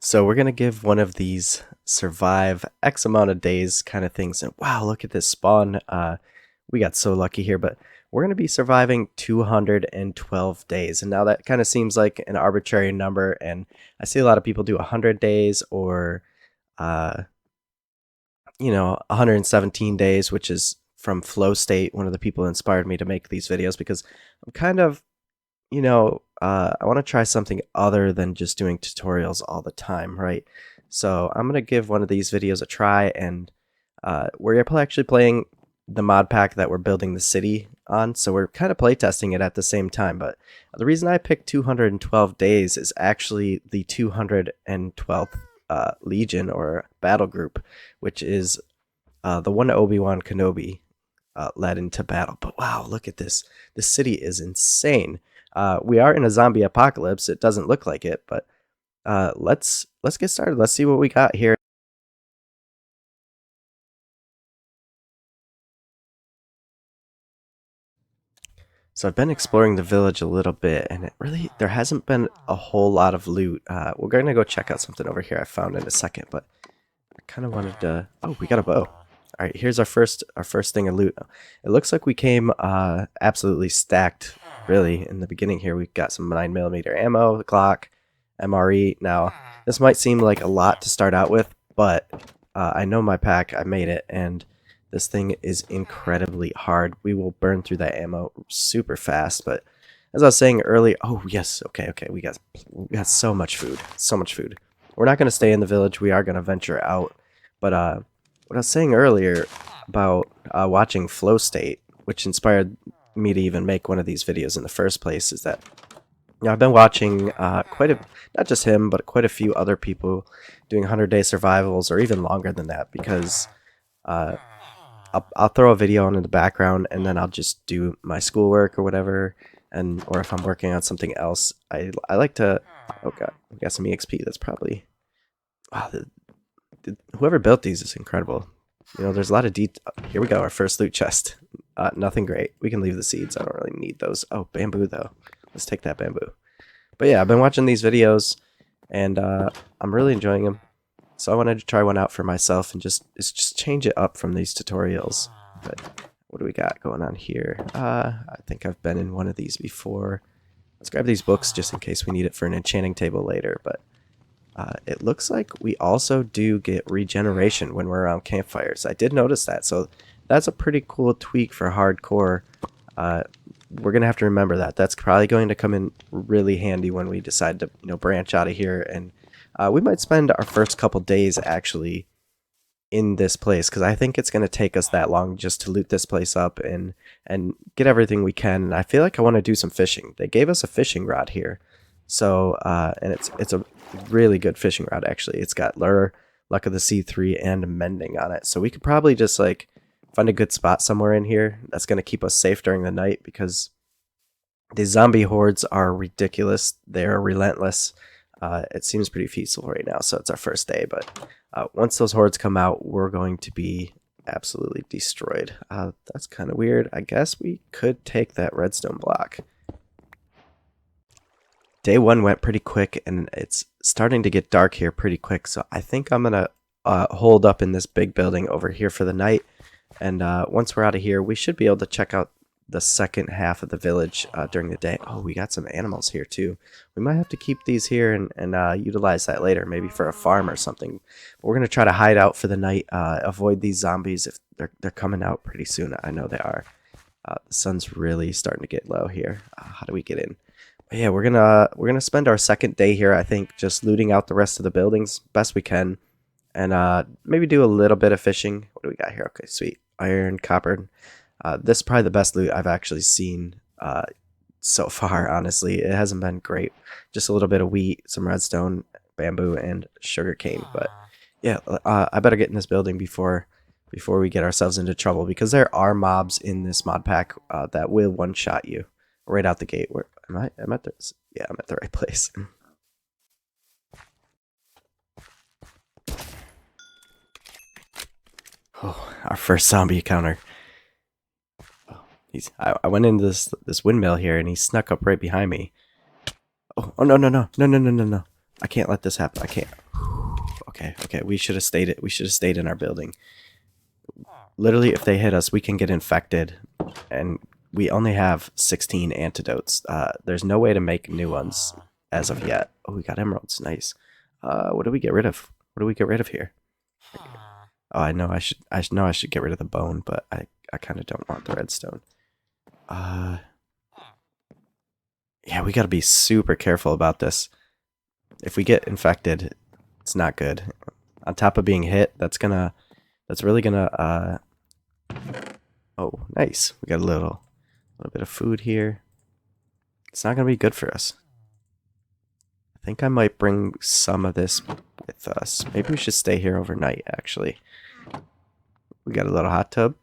So we're gonna give one of these survive X amount of days kind of things. And wow, look at this spawn. We got so lucky here, but we're gonna be surviving 212 days. And now that kind of seems like an arbitrary number. And I see a lot of people do 100 days or, uh, 117 days, which is from Flow State, one of the people who inspired me to make these videos because I'm kind of I want to try something other than just doing tutorials all the time, right? So I'm going to give one of these videos a try, and we're actually playing the mod pack that we're building the city on, so we're kind of playtesting it at the same time. But the reason I picked 212 days is actually the 212th Legion or battle group, which is the one Obi-Wan Kenobi led into battle. But wow, look at this. This city is insane. We are in a zombie apocalypse. It doesn't look like it, but let's get started. Let's see what we got here. So I've been exploring the village a little bit, and there hasn't been a whole lot of loot. We're gonna go check out something over here I found in a second, but I kind of wanted to. Oh, we got a bow. All right, here's our first thing of loot. It looks like we came absolutely stacked. Really, in the beginning here, we've got some 9mm ammo, the Glock, MRE. Now, this might seem like a lot to start out with, but I know my pack. I made it, and this thing is incredibly hard. We will burn through that ammo super fast. But as I was saying earlier, oh yes, okay, we got so much food, so much food. We're not gonna stay in the village. We are gonna venture out, but what I was saying earlier about watching Flow State, which inspired me to even make one of these videos in the first place, is that I've been watching not just him, but quite a few other people doing 100-day survivals or even longer than that, because uh, I'll throw a video on in the background and then I'll just do my schoolwork or whatever, or if I'm working on something else, I like to. Oh god, we got some EXP. That's probably wow. Whoever built these is incredible. There's a lot of detail. Here we go, our first loot chest. Nothing great. We can leave the seeds. I don't really need those. Oh, bamboo though. Let's take that bamboo. But yeah, I've been watching these videos, and I'm really enjoying them. So I wanted to try one out for myself and just change it up from these tutorials. But what do we got going on here? I think I've been in one of these before. Let's grab these books just in case we need it for an enchanting table later. But it looks like we also do get regeneration when we're around campfires. I did notice that, so that's a pretty cool tweak for hardcore. We're gonna have to remember that. That's probably going to come in really handy when we decide to branch out of here, and we might spend our first couple days actually in this place, because I think it's going to take us that long just to loot this place up and get everything we can. And I feel like I want to do some fishing. They gave us a fishing rod here, so and it's a really good fishing rod actually. It's got lure, luck of the sea 3, and mending on it, so we could probably just like find a good spot somewhere in here that's going to keep us safe during the night, because the zombie hordes are ridiculous. They're relentless. It seems pretty peaceful right now, so it's our first day, but once those hordes come out, we're going to be absolutely destroyed. That's kind of weird. I guess we could take that redstone block. Day one went pretty quick, and it's starting to get dark here pretty quick, so I think I'm gonna hold up in this big building over here for the night, and once we're out of here, we should be able to check out the second half of the village during the day. Oh, we got some animals here too. We might have to keep these here and utilize that later, maybe for a farm or something. But we're gonna try to hide out for the night, avoid these zombies if they're coming out pretty soon. I know they are. The sun's really starting to get low here. How do we get in? But yeah, we're gonna spend our second day here, I think, just looting out the rest of the buildings best we can, and maybe do a little bit of fishing. What do we got here? Okay, sweet. Iron, copper. This is probably the best loot I've actually seen so far, honestly. It hasn't been great. Just a little bit of wheat, some redstone, bamboo, and sugar cane. But yeah, I better get in this building before we get ourselves into trouble, because there are mobs in this mod pack that will one-shot you right out the gate. Where am I? Yeah, I'm at the right place. Oh, our first zombie encounter. I went into this windmill here, and he snuck up right behind me. Oh no. I can't let this happen. I can't. okay, okay. We should have stayed. We should have stayed in our building. Literally, if they hit us, we can get infected, and we only have 16 antidotes. There's no way to make new ones as of yet. Oh, we got emeralds. Nice. What do we get rid of? What do we get rid of here? Oh, I know I should get rid of the bone, but I kind of don't want the redstone. Yeah, we got to be super careful about this. If we get infected, it's not good. On top of being hit, that's really gonna, oh, nice. We got a little bit of food here. It's not gonna be good for us. I think I might bring some of this with us. Maybe we should stay here overnight, actually. We got a little hot tub.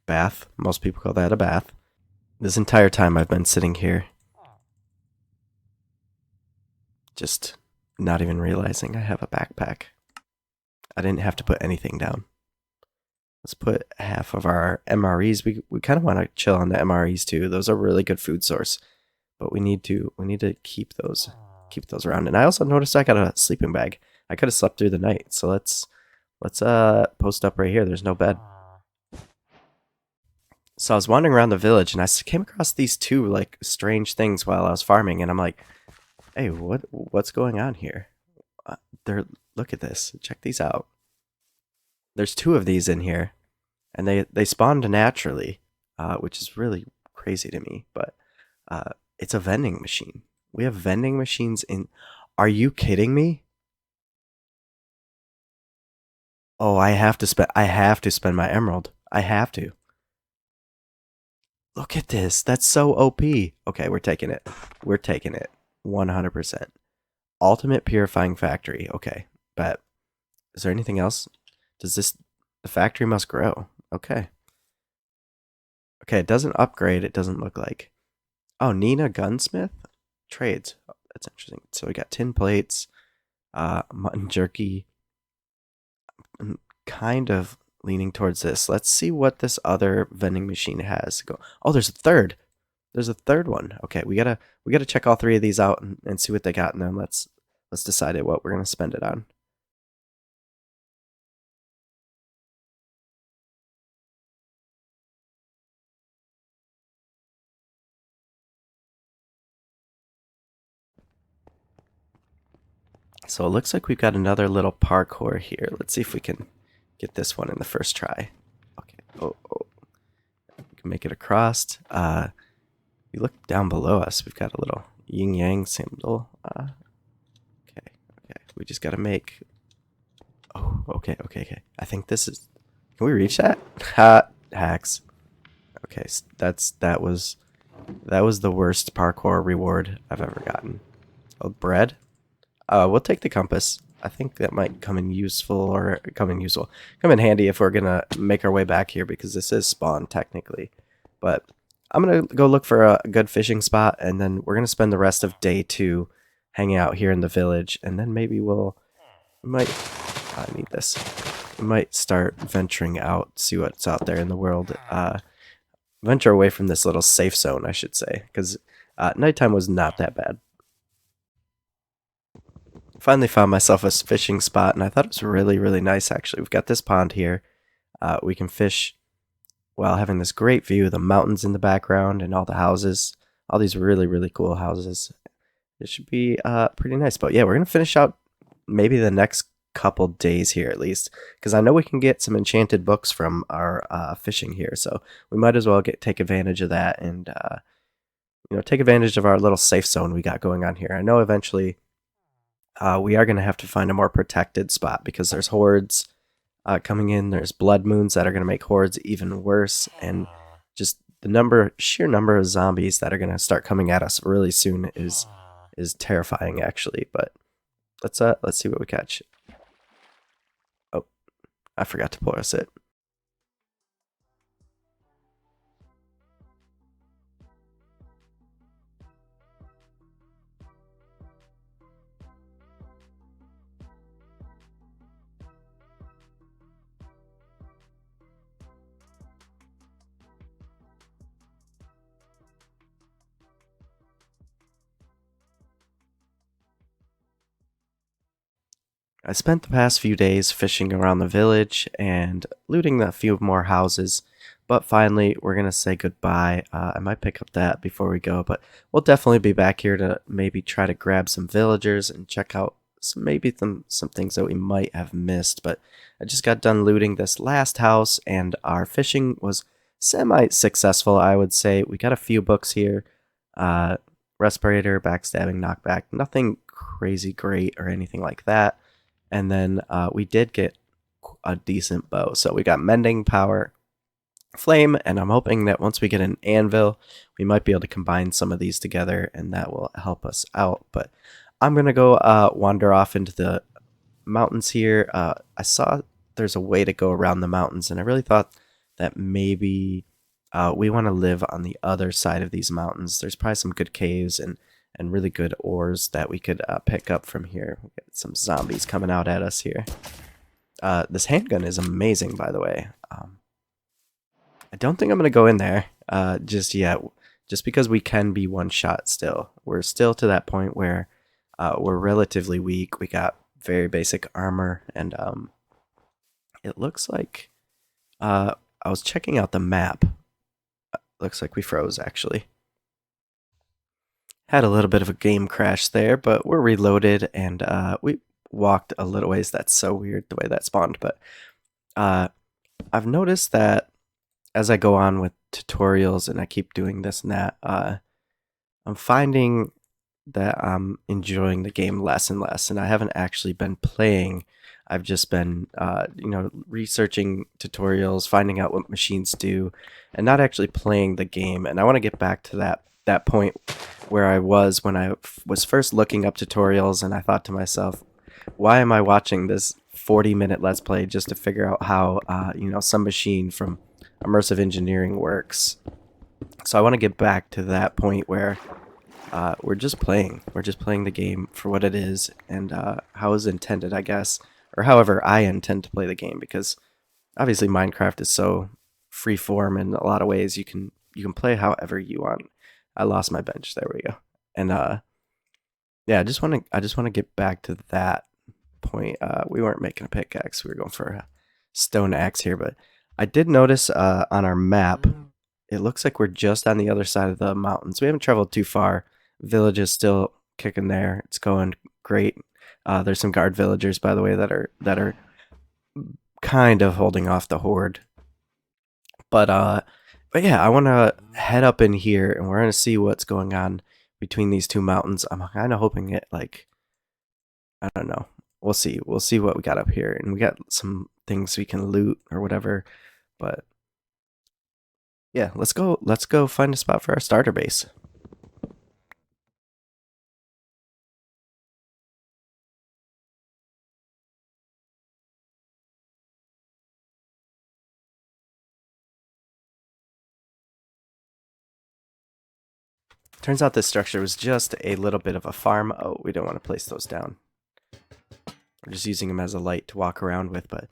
Bath. Most people call that a bath. This entire time I've been sitting here, just not even realizing I have a backpack. I didn't have to put anything down. Let's put half of our MREs. We kind of want to chill on the MREs too. Those are a really good food source, but we need to keep those around. And I also noticed I got a sleeping bag. I could have slept through the night. So let's post up right here. There's no bed. So I was wandering around the village and I came across these two like strange things while I was farming, and I'm like, "Hey, what's going on here?" They're Look at this. Check these out. There's two of these in here, and they spawned naturally, which is really crazy to me. But it's a vending machine. We have vending machines in. Are you kidding me? Oh, I have to spend. I have to spend my emerald. I have to. Look at this. That's so OP. Okay, we're taking it. We're taking it. 100%. Ultimate purifying factory. Okay, bet. Is there anything else? Does this... The factory must grow. Okay. Okay, it doesn't upgrade, it doesn't look like. Oh, Nina Gunsmith? Trades. Oh, that's interesting. So we got tin plates, mutton jerky. I'm kind of leaning towards this. Let's see what this other vending machine has. Go. Oh, there's a third. There's a third one. Okay, we gotta check all three of these out and see what they got, and then let's decide what we're gonna spend it on. So it looks like we've got another little parkour here. Let's see if we can get this one in the first try. Okay. Oh, we can make it across. You look down below us. We've got a little yin yang symbol. Okay. We just gotta make. Oh, okay. I think this is. Can we reach that? Ha! Hacks. Okay, that was the worst parkour reward I've ever gotten. Oh, bread. We'll take the compass. I think that might come in come in handy if we're gonna make our way back here, because this is spawn technically. But I'm gonna go look for a good fishing spot, and then we're gonna spend the rest of day 2 hanging out here in the village, and then maybe we might. I need this. We might start venturing out, see what's out there in the world. Venture away from this little safe zone, I should say, because nighttime was not that bad. Finally found myself a fishing spot, and I thought it was really, really nice, actually. We've got this pond here. We can fish while having this great view of the mountains in the background and all the houses. All these really, really cool houses. It should be pretty nice. But yeah, we're going to finish out maybe the next couple days here at least, because I know we can get some enchanted books from our fishing here. So we might as well take advantage of that and take advantage of our little safe zone we got going on here. I know eventually we are going to have to find a more protected spot, because there's hordes coming in. There's blood moons that are going to make hordes even worse, and just the sheer number of zombies that are going to start coming at us really soon is terrifying, actually. But let's see what we catch. Oh, I forgot to pause it. I spent the past few days fishing around the village and looting a few more houses, but finally we're gonna say goodbye. I might pick up that before we go, but we'll definitely be back here to maybe try to grab some villagers and check out maybe some things that we might have missed. But I just got done looting this last house, and our fishing was semi-successful, I would say. We got a few books here. Uh, Respirator, backstabbing, knockback, nothing crazy great or anything like that. And then we did get a decent bow. So we got mending, power, flame, and I'm hoping that once we get an anvil, we might be able to combine some of these together, and that will help us out. But I'm gonna go wander off into the mountains here. I saw there's a way to go around the mountains, and I really thought that maybe we want to live on the other side of these mountains. There's probably some good caves and really good ores that we could pick up from here. We got some zombies coming out at us here. This handgun is amazing, by the way. I don't think I'm going to go in there just yet, just because we can be one shot still. We're still to that point where we're relatively weak. We got very basic armor, and it looks like I was checking out the map. Looks like we froze, actually. Had a little bit of a game crash there, but we're reloaded, and we walked a little ways. That's so weird the way that spawned, but I've noticed that as I go on with tutorials and I keep doing this and that, I'm finding that I'm enjoying the game less and less, and I haven't actually been playing. I've just been, researching tutorials, finding out what machines do, and not actually playing the game. And I want to get back to that point where I was when I was first looking up tutorials, and I thought to myself, why am I watching this 40-minute Let's Play just to figure out how, some machine from immersive engineering works? So I want to get back to that point where we're just playing. We're just playing the game for what it is and how it's intended, I guess, or however I intend to play the game. Because obviously Minecraft is so free form in a lot of ways. You can play however you want. I lost my bench. There we go. And yeah, I just want to get back to that point. We weren't making a pickaxe. We were going for a stone axe here, but I did notice on our map, it looks like we're just on the other side of the mountains. We haven't traveled too far. Village is still kicking there. It's going great. There's some guard villagers, by the way, that are kind of holding off the horde. But yeah, I want to head up in here, and we're gonna see what's going on between these two mountains. I'm kind of hoping it, like, I don't know. We'll see. We'll see what we got up here, and we got some things we can loot or whatever. But yeah, let's go. Let's go find a spot for our starter base. Turns out this structure was just a little bit of a farm. Oh, we don't want to place those down. We're just using them as a light to walk around with, but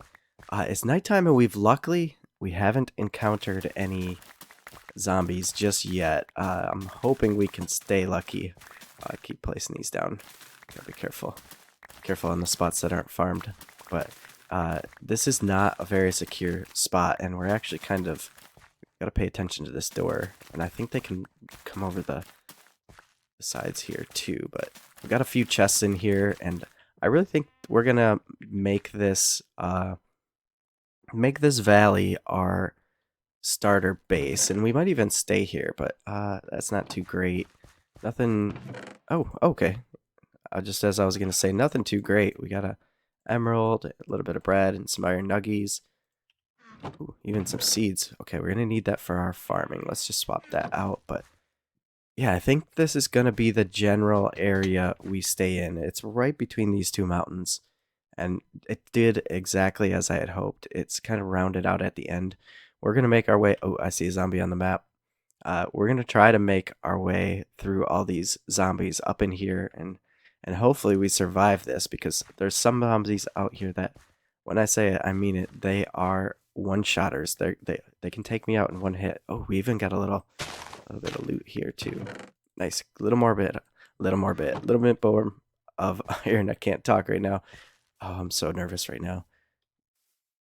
it's nighttime, and we haven't encountered any zombies just yet. I'm hoping we can stay lucky. Keep placing these down. Gotta be careful. Careful on the spots that aren't farmed. But this is not a very secure spot, and we're actually kind of gotta pay attention to this door. And I think they can come over the sides here too. But we've got a few chests in here, and I really think we're gonna make this valley our starter base, and we might even stay here, but that's not too great. Nothing. Oh, okay. Just as I was gonna say, nothing too great. We got a emerald, a little bit of bread, and some iron nuggies. Ooh, even some seeds. Okay, we're gonna need that for our farming. Let's just swap that out. But yeah, I think this is gonna be the general area we stay in. It's right between these two mountains, and it did exactly as I had hoped. It's kind of rounded out at the end. We're gonna make our way. Oh, I see a zombie on the map. We're gonna try to make our way through all these zombies up in here, and hopefully we survive this, because there's some zombies out here that, when I say it, I mean it. They are one-shotters. They can take me out in one hit. Oh, we even got a little bit of loot here too. Nice, little bit more of iron. I can't talk right now. Oh, I'm so nervous right now.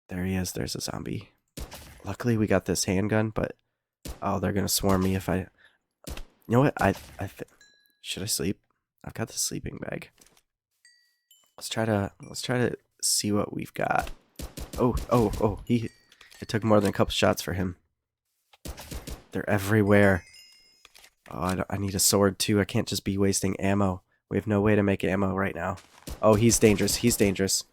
There he is. There's a zombie. Luckily, we got this handgun, but oh, they're gonna swarm me if I. You know what? Should I sleep? I've got the sleeping bag. Let's try to see what we've got. Oh, it took more than a couple shots for him. They're everywhere. Oh, I need a sword too. I can't just be wasting ammo. We have no way to make ammo right now. Oh, he's dangerous. He's dangerous.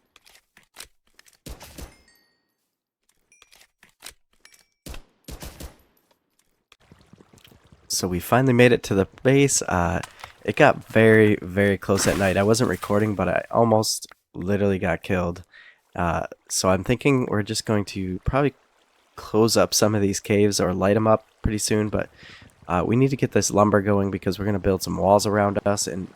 So we finally made it to the base. It got very, very close at night. I wasn't recording, but I almost literally got killed. So I'm thinking we're just going to probably close up some of these caves or light them up pretty soon, but we need to get this lumber going because we're going to build some walls around us and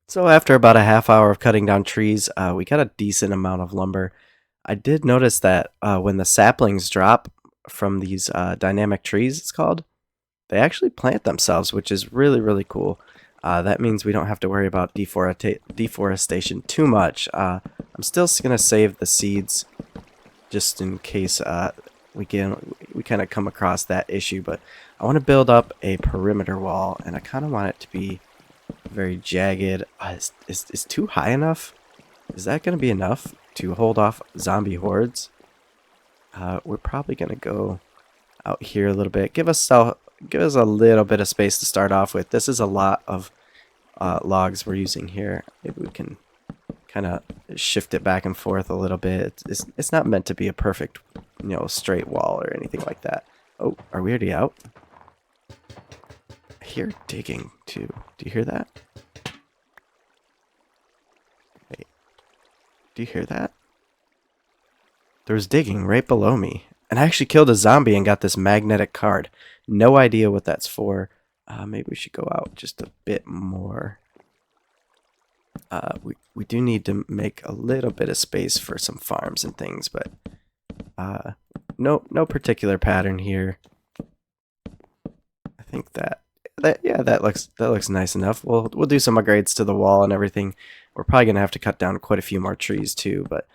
so after about a half hour of cutting down trees, we got a decent amount of lumber. I did notice that when the saplings drop from these dynamic trees, it's called, they actually plant themselves, which is really, really cool. That means we don't have to worry about deforestation too much. I'm still going to save the seeds just in case we kind of come across that issue, but I want to build up a perimeter wall, and I kind of want it to be very jagged. Is 2 high enough? Is that going to be enough to hold off zombie hordes? We're probably going to go out here a little bit. Give us a little bit of space to start off with. This is a lot of logs we're using here. Maybe we can kind of shift it back and forth a little bit. It's not meant to be a perfect, straight wall or anything like that. Oh, are we already out? I hear digging too. Do you hear that? Wait. Do you hear that? There's digging right below me. And I actually killed a zombie and got this magnetic card. No idea what that's for. Maybe we should go out just a bit more. We do need to make a little bit of space for some farms and things, but no particular pattern here. I think that looks nice enough. We'll do some upgrades to the wall and everything. We're probably gonna have to cut down quite a few more trees too, but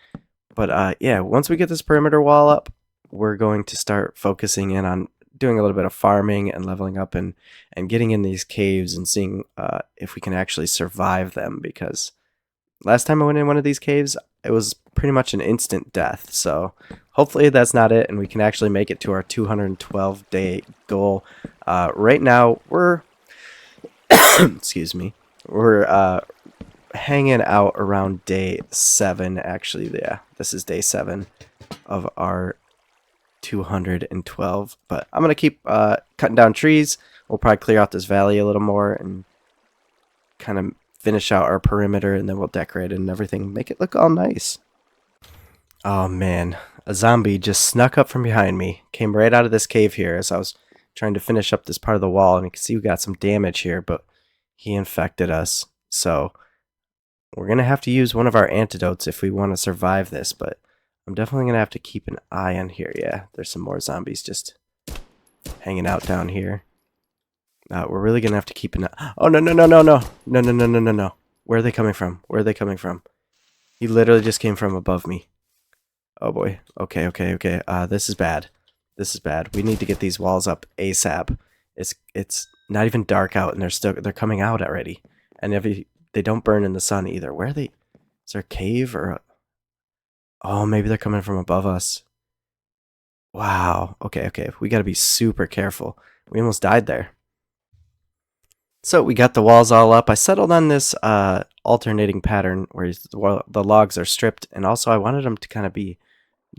yeah, once we get this perimeter wall up, we're going to start focusing in on doing a little bit of farming and leveling up and getting in these caves and seeing if we can actually survive them, because last time I went in one of these caves, it was pretty much an instant death. So hopefully that's not it, and we can actually make it to our 212-day goal. Right now, we're excuse me, we're hanging out around day 7. Actually, yeah, this is day 7 of our 212. But I'm gonna keep cutting down trees. We'll probably clear out this valley a little more and kind of finish out our perimeter, and then we'll decorate it and everything, make it look all nice. Oh man, a zombie just snuck up from behind me, came right out of this cave here as I was trying to finish up this part of the wall, and you can see we got some damage here, but he infected us. So we're gonna have to use one of our antidotes if we want to survive this, but I'm definitely gonna have to keep an eye on here. Yeah, there's some more zombies just hanging out down here. We're really gonna have to keep an eye. Oh no. Where are they coming from? Where are they coming from? He literally just came from above me. Oh boy. Okay. This is bad. This is bad. We need to get these walls up ASAP. It's not even dark out, and they're coming out already. And they don't burn in the sun either. Where are they? Is there a cave or a... Oh, maybe they're coming from above us. Wow. Okay. We gotta be super careful. We almost died there. So we got the walls all up. I settled on this alternating pattern where the logs are stripped, and also I wanted them to kind of be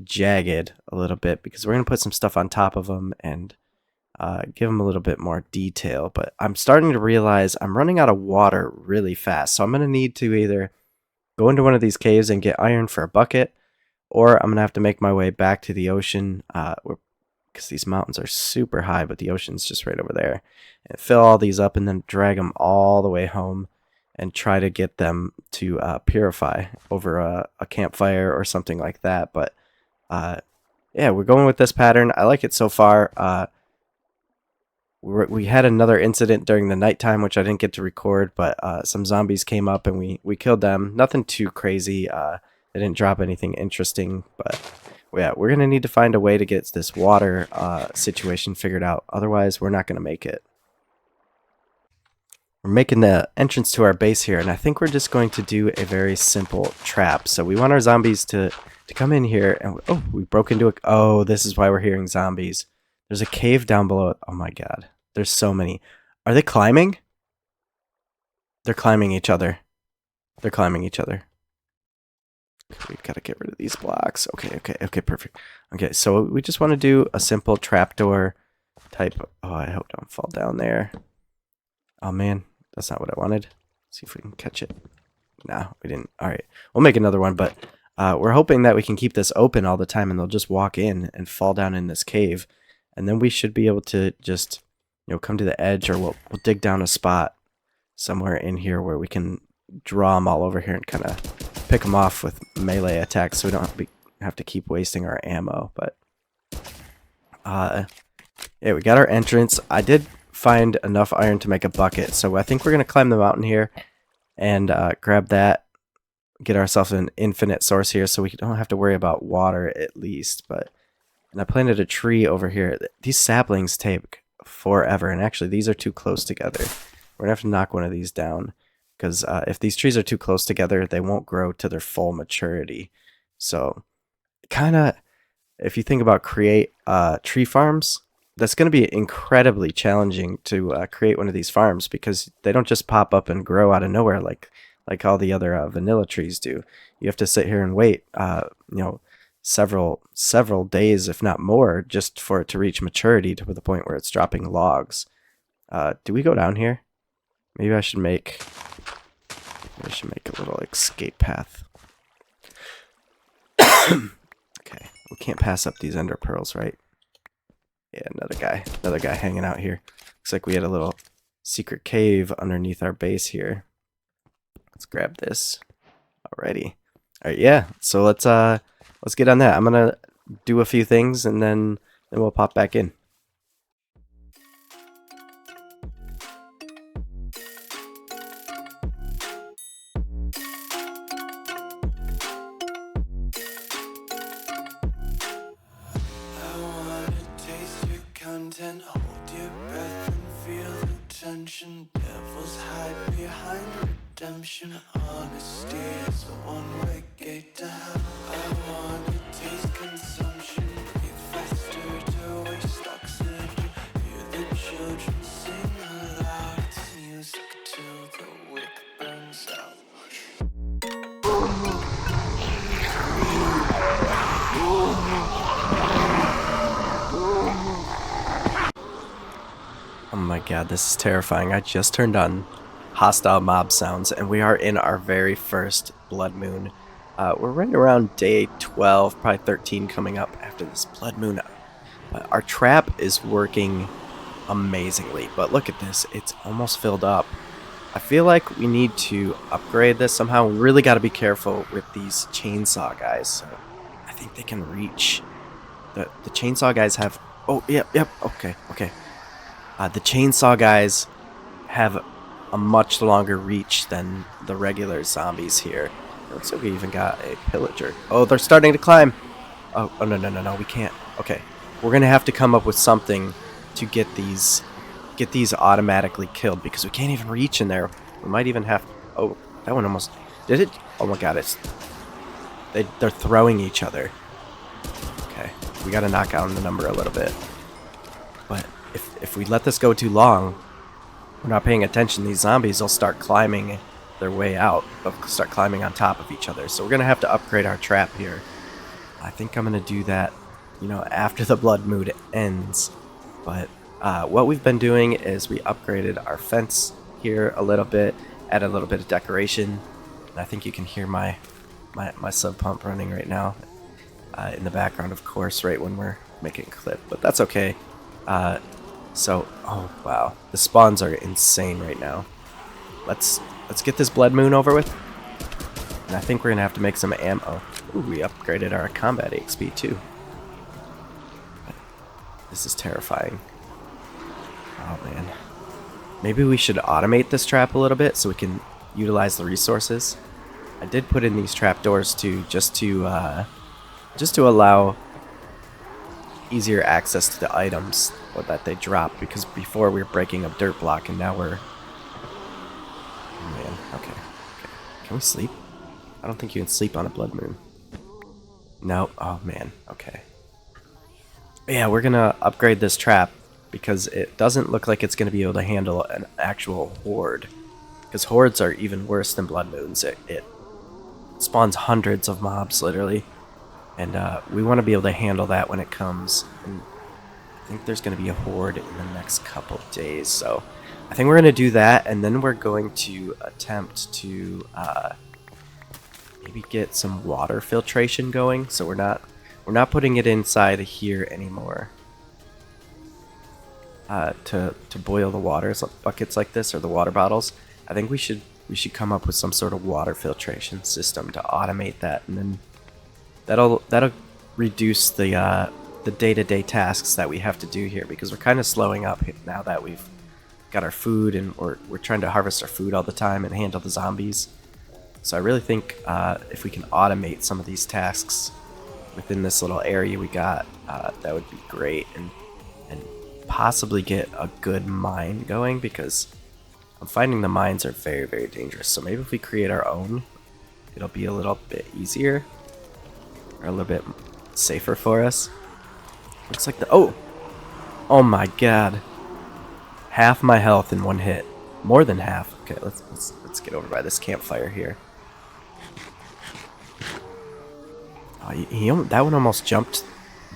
jagged a little bit because we're going to put some stuff on top of them and give them a little bit more detail. But I'm starting to realize I'm running out of water really fast, so I'm going to need to either go into one of these caves and get iron for a bucket, or I'm going to have to make my way back to the ocean because these mountains are super high, but the ocean's just right over there. and fill all these up and then drag them all the way home and try to get them to purify over a campfire or something like that. But yeah, we're going with this pattern. I like it so far. We had another incident during the nighttime, which I didn't get to record, but some zombies came up and we killed them. Nothing too crazy. They didn't drop anything interesting, but yeah, we're going to need to find a way to get this water situation figured out. Otherwise, we're not going to make it. We're making the entrance to our base here, and I think we're just going to do a very simple trap. So we want our zombies to come in here, and oh, we broke into a... Oh, this is why we're hearing zombies. There's a cave down below. Oh my god. There's so many. Are they climbing? They're climbing each other. They're climbing each other. We've got to get rid of these blocks. Okay, perfect. Okay, so we just want to do a simple trapdoor type. Oh, I hope don't fall down there. Oh man, that's not what I wanted. Let's see if we can catch it. No, we didn't. Alright, we'll make another one, but we're hoping that we can keep this open all the time and they'll just walk in and fall down in this cave. And then we should be able to just, you know, come to the edge, or we'll dig down a spot somewhere in here where we can draw them all over here and kind of pick them off with melee attacks, so we don't have to keep wasting our ammo. But yeah, we got our entrance. I did find enough iron to make a bucket, so I think we're gonna climb the mountain here and grab that, get ourselves an infinite source here, so we don't have to worry about water at least. But and I planted a tree over here. These saplings take forever, and actually these are too close together. We're gonna have to knock one of these down, because if these trees are too close together, they won't grow to their full maturity. So kind of, if you think about create tree farms, that's going to be incredibly challenging to create one of these farms, because they don't just pop up and grow out of nowhere like all the other vanilla trees do. You have to sit here and wait, you know, several days, if not more, just for it to reach maturity to the point where it's dropping logs. Do we go down here? Maybe I should make a little escape path. Okay, we can't pass up these ender pearls, right? Yeah, another guy hanging out here. Looks like we had a little secret cave underneath our base here. Let's grab this. Alrighty. Alright, yeah. So let's get on that. I'm gonna do a few things and then we'll pop back in. Hold your breath and feel the tension. Devils hide behind redemption. Honesty is a one-way gate to hell. I wanna taste consumption. Breathe faster to waste oxygen. Hear the children sing aloud. It's music till the wick burns out. Oh my god, this is terrifying. I just turned on hostile mob sounds, and we are in our very first blood moon. We're right around day 12, probably 13 coming up after this blood moon. Our trap is working amazingly, but look at this. It's almost filled up. I feel like we need to upgrade this somehow. We really got to be careful with these chainsaw guys. So I think they can reach. The chainsaw guys have... Oh, yep, okay. The chainsaw guys have a much longer reach than the regular zombies here. Looks like we even got a pillager. Oh, they're starting to climb. Oh, no, we can't. Okay, we're gonna have to come up with something to get these automatically killed, because we can't even reach in there. We might even have... Oh, that one almost... Did it? Oh my god, they're throwing each other. Okay, we gotta knock down the number a little bit. But if we let this go too long, we're not paying attention, these zombies will start climbing their way out. They'll start climbing on top of each other. So we're going to have to upgrade our trap here. I think I'm going to do that, you know, after the blood moon ends. But what we've been doing is we upgraded our fence here a little bit, added a little bit of decoration. And I think you can hear my sub pump running right now in the background, of course, right when we're making a clip. But that's okay. So, oh wow, the spawns are insane right now. Let's get this blood moon over with. And I think we're gonna have to make some ammo. Ooh, we upgraded our combat XP too. This is terrifying. Oh man. Maybe we should automate this trap a little bit so we can utilize the resources. I did put in these trapdoors too, just to allow easier access to the items or that they drop, because before we were breaking up dirt block and now we're... Oh man, okay. Can we sleep? I don't think you can sleep on a blood moon. No, oh man, okay. Yeah, we're gonna upgrade this trap because it doesn't look like it's gonna be able to handle an actual horde. Because hordes are even worse than blood moons. It spawns hundreds of mobs, literally. And we want to be able to handle that when it comes. And I think there's going to be a horde in the next couple days. So I think we're going to do that. And then we're going to attempt to maybe get some water filtration going. So we're not putting it inside here anymore. To boil the water, so buckets like this or the water bottles. I think we should come up with some sort of water filtration system to automate that, and then that'll reduce the day-to-day tasks that we have to do here, because we're kind of slowing up now that we've got our food and we're trying to harvest our food all the time and handle the zombies. So I really think if we can automate some of these tasks within this little area we got, that would be great, and possibly get a good mine going, because I'm finding the mines are very, very dangerous. So maybe if we create our own, it'll be a little bit easier or a little bit safer for us. Looks like the... Oh my god. Half my health in one hit. More than half. Okay, let's get over by this campfire here. Oh, that one almost jumped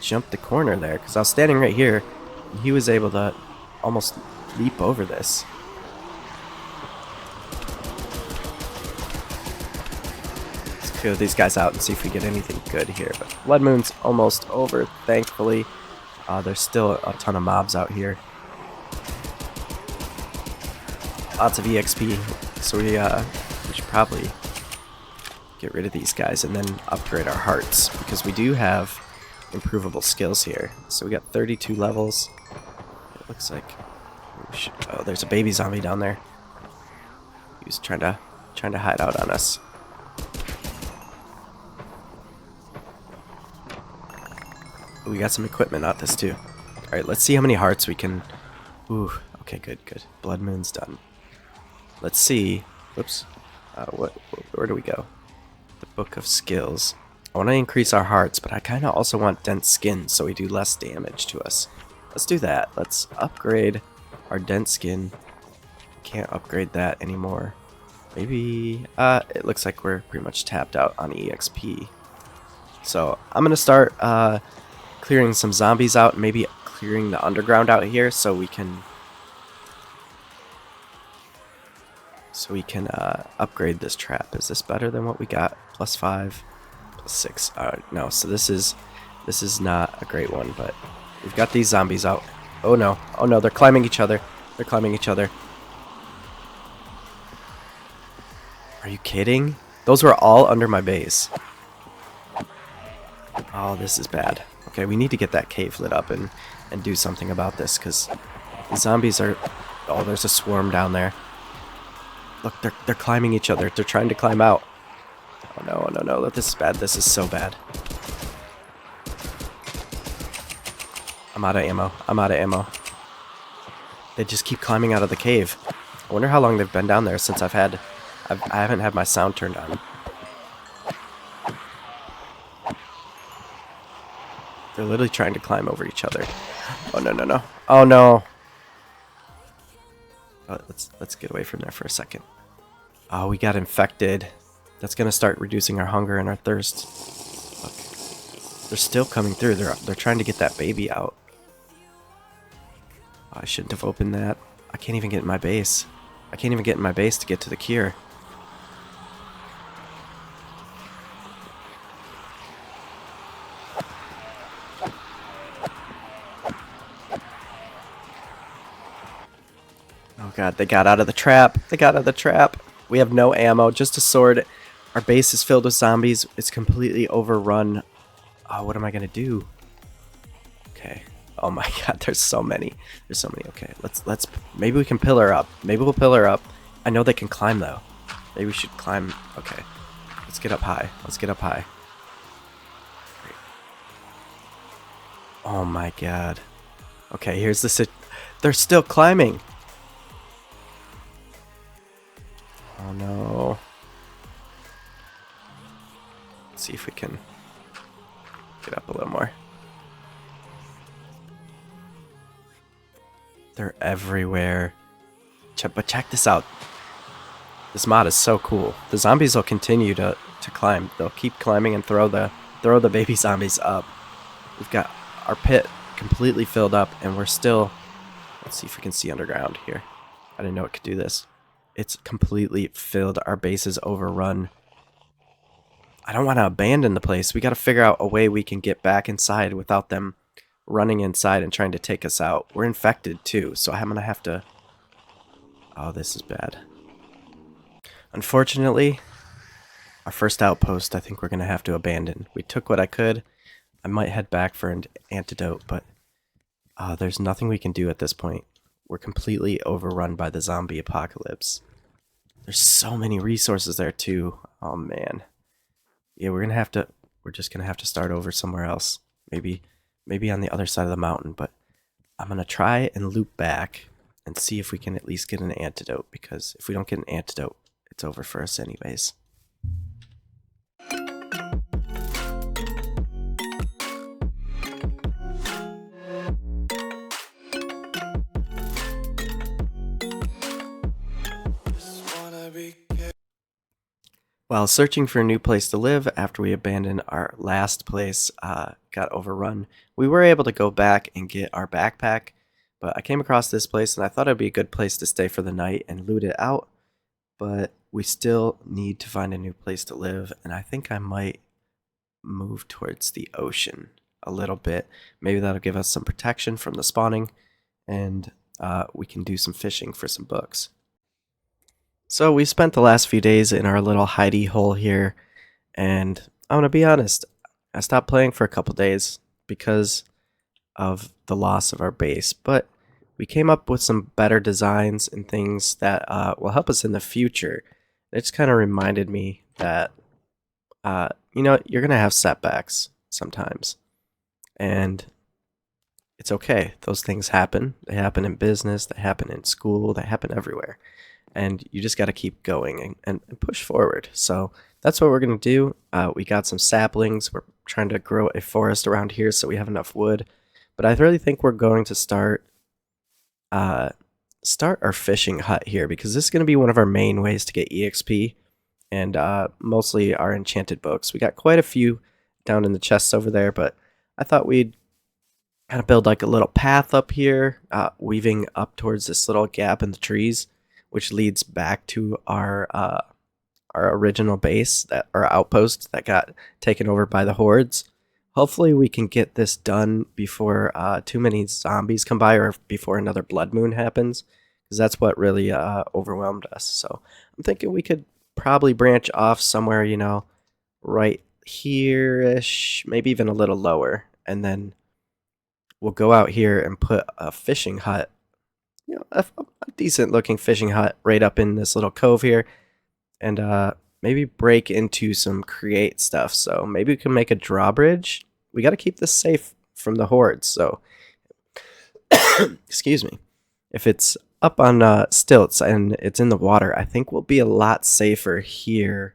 the corner there, because I was standing right here and he was able to almost leap over this. Clear these guys out and see if we get anything good here. But Blood Moon's almost over, thankfully. There's still a ton of mobs out here. Lots of EXP, so we should probably get rid of these guys and then upgrade our hearts, because we do have improvable skills here. So we got 32 levels. It looks like... Oh, there's a baby zombie down there. He was trying to hide out on us. We got some equipment out this too. Alright, let's see how many hearts we can... Ooh, okay, good. Blood Moon's done. Let's see... Whoops. Where do we go? The Book of Skills. I want to increase our hearts, but I kind of also want dense skin so we do less damage to us. Let's do that. Let's upgrade our dense skin. Can't upgrade that anymore. Maybe... it looks like we're pretty much tapped out on EXP. So, I'm going to start... clearing some zombies out, maybe clearing the underground out here so we can upgrade this trap. Is this better than what we got? +5, +6. No, so this is not a great one, but we've got these zombies out. Oh no, they're climbing each other. Are you kidding? Those were all under my base. Oh, this is bad. Okay, we need to get that cave lit up and do something about this, because the zombies are... Oh, there's a swarm down there. Look, they're climbing each other. They're trying to climb out. Oh no. This is bad. This is so bad. I'm out of ammo. They just keep climbing out of the cave. I wonder how long they've been down there since I haven't had my sound turned on. They're literally trying to climb over each other. Oh no. Oh no. Oh, let's get away from there for a second. Oh, we got infected. That's gonna start reducing our hunger and our thirst. Look, they're still coming through. They're trying to get that baby out. Oh, I shouldn't have opened that. I can't even get in my base. I can't even get in my base to get to the cure. Oh god, they got out of the trap. They got out of the trap. We have no ammo, just a sword. Our base is filled with zombies. It's completely overrun. Oh, what am I gonna do? Okay. Oh my god, there's so many. There's so many. Okay, let's maybe we can pillar up. Maybe we'll pillar up. I know they can climb though. Maybe we should climb. Okay. Let's get up high. Let's get up high. Oh my god. Okay, here's the they're still climbing. Oh no. Let's see if we can get up a little more. They're everywhere. But check this out. This mod is so cool. The zombies will continue to climb. They'll keep climbing and throw the baby zombies up. We've got our pit completely filled up, and we're still... Let's see if we can see underground here. I didn't know it could do this. It's completely filled. Our base is overrun. I don't want to abandon the place. We got to figure out a way we can get back inside without them running inside and trying to take us out. We're infected too, so I'm going to have to... Oh, this is bad. Unfortunately, our first outpost I think we're going to have to abandon. We took what I could. I might head back for an antidote, but there's nothing we can do at this point. We're completely overrun by the zombie apocalypse. There's so many resources there too. Oh man. Yeah, we're just gonna have to start over somewhere else. Maybe on the other side of the mountain, but I'm gonna try and loop back and see if we can at least get an antidote, because if we don't get an antidote, it's over for us anyways. While searching for a new place to live after we abandoned our last place got overrun, we were able to go back and get our backpack, but I came across this place and I thought it would be a good place to stay for the night and loot it out, but we still need to find a new place to live, and I think I might move towards the ocean a little bit. Maybe that'll give us some protection from the spawning, and we can do some fishing for some books. So we spent the last few days in our little hidey hole here, and I'm gonna be honest, I stopped playing for a couple days because of the loss of our base, but we came up with some better designs and things that will help us in the future. It just kind of reminded me that, you're gonna have setbacks sometimes, and it's okay. Those things happen. They happen in business, they happen in school, they happen everywhere. And you just got to keep going and push forward. So that's what we're going to do. We got some saplings. We're trying to grow a forest around here so we have enough wood. But I really think we're going to start our fishing hut here, because this is going to be one of our main ways to get EXP and mostly our enchanted books. We got quite a few down in the chests over there, but I thought we'd kind of build like a little path up here, weaving up towards this little gap in the trees, which leads back to our original base, our outpost that got taken over by the hordes. Hopefully we can get this done before too many zombies come by, or before another blood moon happens, because that's what really overwhelmed us. So I'm thinking we could probably branch off somewhere, right here-ish, maybe even a little lower, and then we'll go out here and put a fishing hut, a decent looking fishing hut right up in this little cove here, and maybe break into some create stuff. So maybe we can make a drawbridge. We got to keep this safe from the hordes, so excuse me, if it's up on stilts and it's in the water, I think we'll be a lot safer here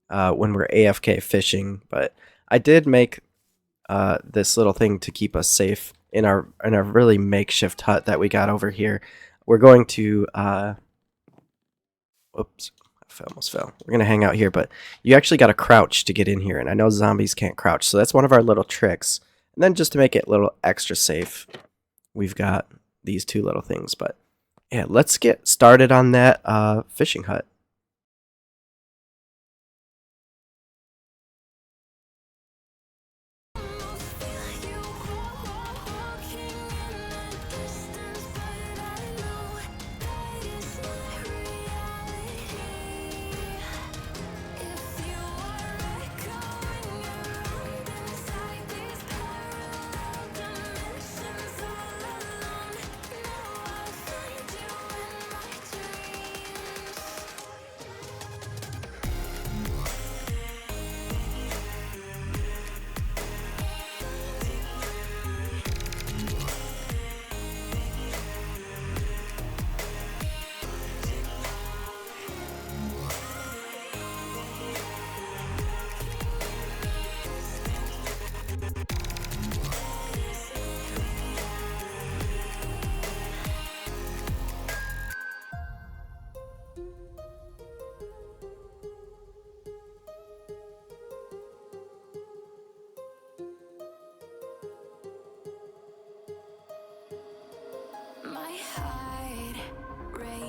when we're AFK fishing. But I did make this little thing to keep us safe in our really makeshift hut that we got over here. We're going to whoops, I almost fell. We're gonna hang out here, but you actually got to crouch to get in here, and I know zombies can't crouch, so that's one of our little tricks. And then just to make it a little extra safe, we've got these two little things. But yeah, let's get started on that fishing hut.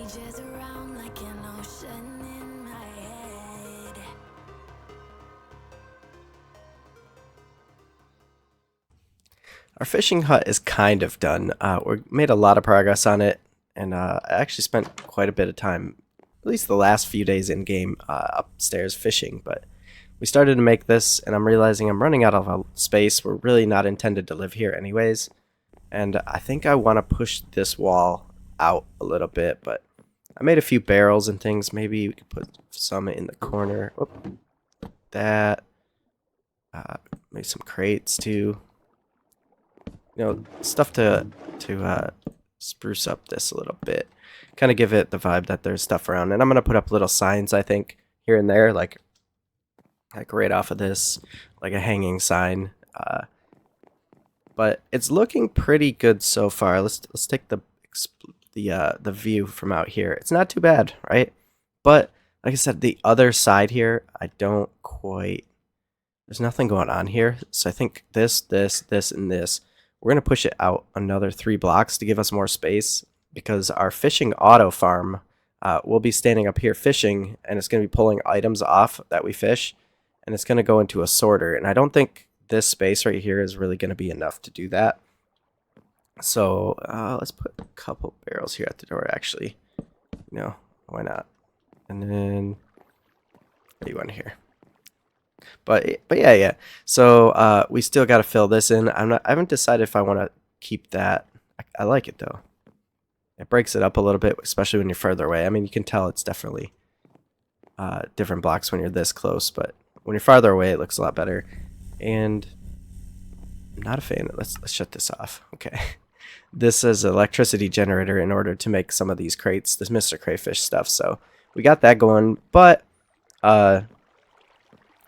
rages around like an ocean in my head. Our fishing hut is kind of done. We made a lot of progress on it, and I actually spent quite a bit of time, at least the last few days in game, upstairs fishing. But we started to make this, and I'm realizing I'm running out of space. We're really not intended to live here, anyways. And I think I want to push this wall out a little bit, but I made a few barrels and things. Maybe we could put some in the corner. Oop, that. Maybe some crates too. You know, stuff to spruce up this a little bit. Kind of give it the vibe that there's stuff around. And I'm gonna put up little signs, I think, here and there, like right off of this, like a hanging sign. But it's looking pretty good so far. Let's take the view from out here. It's not too bad, right? But like I said, the other side here, I don't quite. There's nothing going on here, so I think this, and this. We're gonna push it out another 3 blocks to give us more space because our fishing auto farm will be standing up here fishing, and it's gonna be pulling items off that we fish, and it's gonna go into a sorter. And I don't think this space right here is really going to be enough to do that. So let's put a couple barrels here at the door, actually. No, why not? And then what do you want here? But yeah. So we still got to fill this in. I haven't decided if I want to keep that. I like it though. It breaks it up a little bit, especially when you're further away. I mean, you can tell it's definitely different blocks when you're this close, but when you're farther away, it looks a lot better. And I'm not a fan. Let's shut this off. Okay. This is an electricity generator in order to make some of these crates, this Mr. Crayfish stuff. So we got that going. But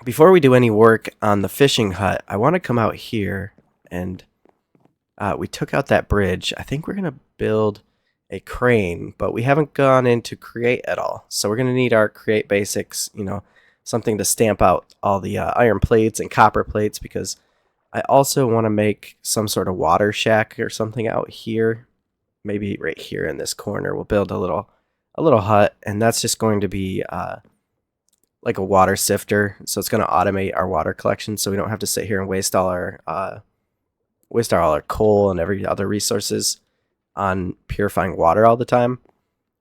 before we do any work on the fishing hut, I want to come out here and we took out that bridge. I think we're going to build a crane, but we haven't gone into create at all. So we're going to need our create basics, you know, something to stamp out all the iron plates and copper plates, because I also want to make some sort of water shack or something out here. Maybe right here in this corner we'll build a little hut, and that's just going to be like a water sifter. So it's going to automate our water collection, so we don't have to sit here and waste all our coal and every other resources on purifying water all the time.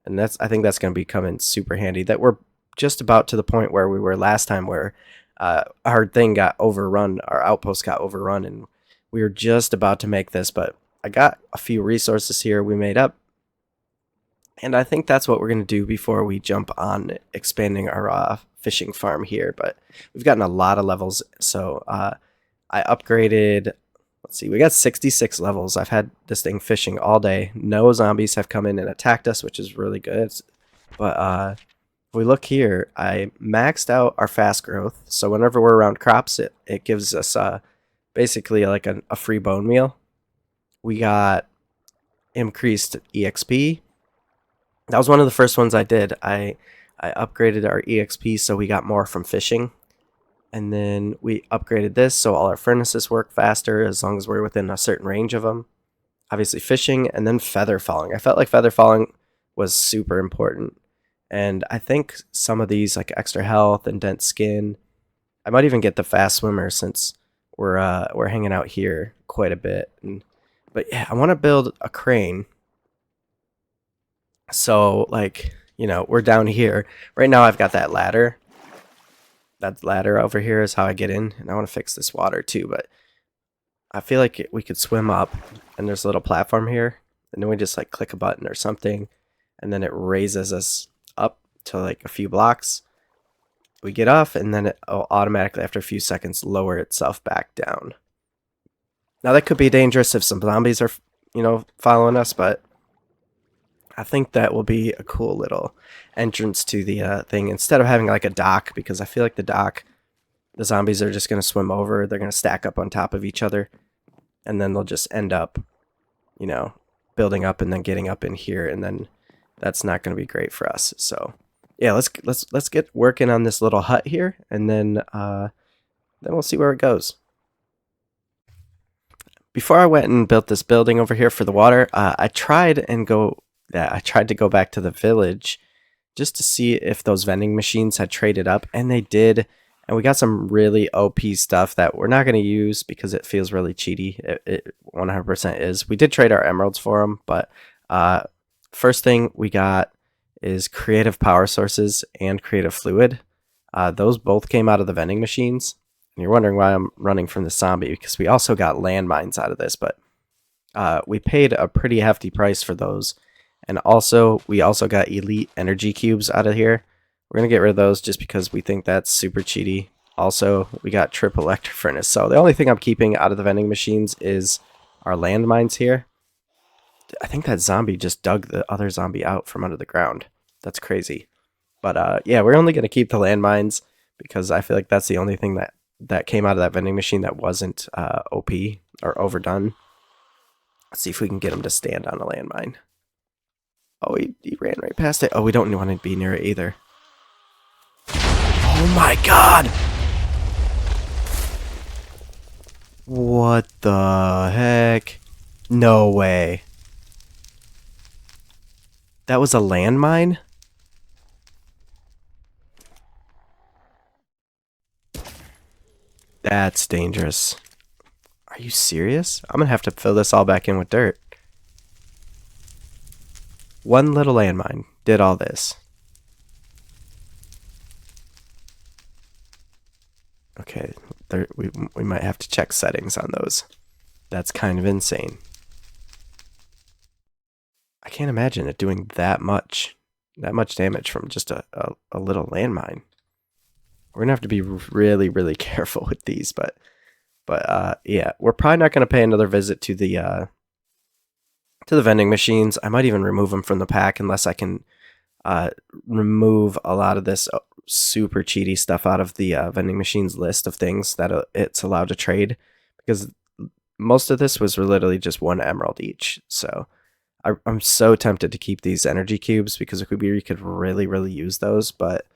And I think that's going to be coming super handy. That we're just about to the point where we were last time, where our thing got overrun, our outpost got overrun, and we were just about to make this, but I got a few resources here we made up, and I think that's what we're going to do before we jump on expanding our fishing farm here. But we've gotten a lot of levels, so I upgraded. Let's see, we got 66 levels. I've had this thing fishing all day. No zombies have come in and attacked us, which is really good. But if we look here, I maxed out our fast growth. So whenever we're around crops, it gives us basically like a free bone meal. We got increased EXP. That was one of the first ones I did. I upgraded our EXP so we got more from fishing. And then we upgraded this so all our furnaces work faster as long as we're within a certain range of them. Obviously fishing, and then feather falling. I felt like feather falling was super important. And I think some of these, like extra health and dense skin, I might even get the fast swimmer since we're hanging out here quite a bit. But yeah, I want to build a crane. So like, you know, we're down here right now. I've got that ladder. That ladder over here is how I get in, and I want to fix this water too. But I feel like we could swim up, and there's a little platform here, and then we just like click a button or something, and then it raises us up to like a few blocks. We get off, and then it'll automatically, after a few seconds, lower itself back down. Now that could be dangerous if some zombies are, you know, following us, but I think that will be a cool little entrance to the thing, instead of having like a dock, because I feel like the zombies are just going to swim over. They're going to stack up on top of each other, and then they'll just end up, you know, building up and then getting up in here, and then that's not going to be great for us. So yeah, let's get working on this little hut here, and then we'll see where it goes. Before I went and built this building over here for the water, I tried and go that I tried to go back to the village just to see if those vending machines had traded up, and they did. And we got some really OP stuff that we're not going to use because it feels really cheaty. It 100% is. We did trade our emeralds for them, but uh, first thing we got is creative power sources and creative fluid. Those both came out of the vending machines. And you're wondering why I'm running from the zombie, because we also got landmines out of this, but we paid a pretty hefty price for those. And also, we also got elite energy cubes out of here. We're going to get rid of those just because we think that's super cheaty. Also, we got triple electric furnace. So the only thing I'm keeping out of the vending machines is our landmines here. I think that zombie just dug the other zombie out from under the ground. That's crazy. But yeah, we're only going to keep the landmines because I feel like that's the only thing that came out of that vending machine that wasn't OP or overdone. Let's see if we can get him to stand on a landmine. Oh, he ran right past it. Oh, we don't want to be near it either. Oh my god! What the heck? No way. That was a landmine? That's dangerous. Are you serious? I'm gonna have to fill this all back in with dirt. One little landmine did all this. Okay, we might have to check settings on those. That's kind of insane. I can't imagine it doing that much damage from just a little landmine. We're gonna have to be really, really careful with these, but yeah, we're probably not gonna pay another visit to the vending machines. I might even remove them from the pack unless I can remove a lot of this super cheaty stuff out of the vending machines list of things that it's allowed to trade, because most of this was literally just one emerald each. So I'm so tempted to keep these energy cubes because we could really, really use those, but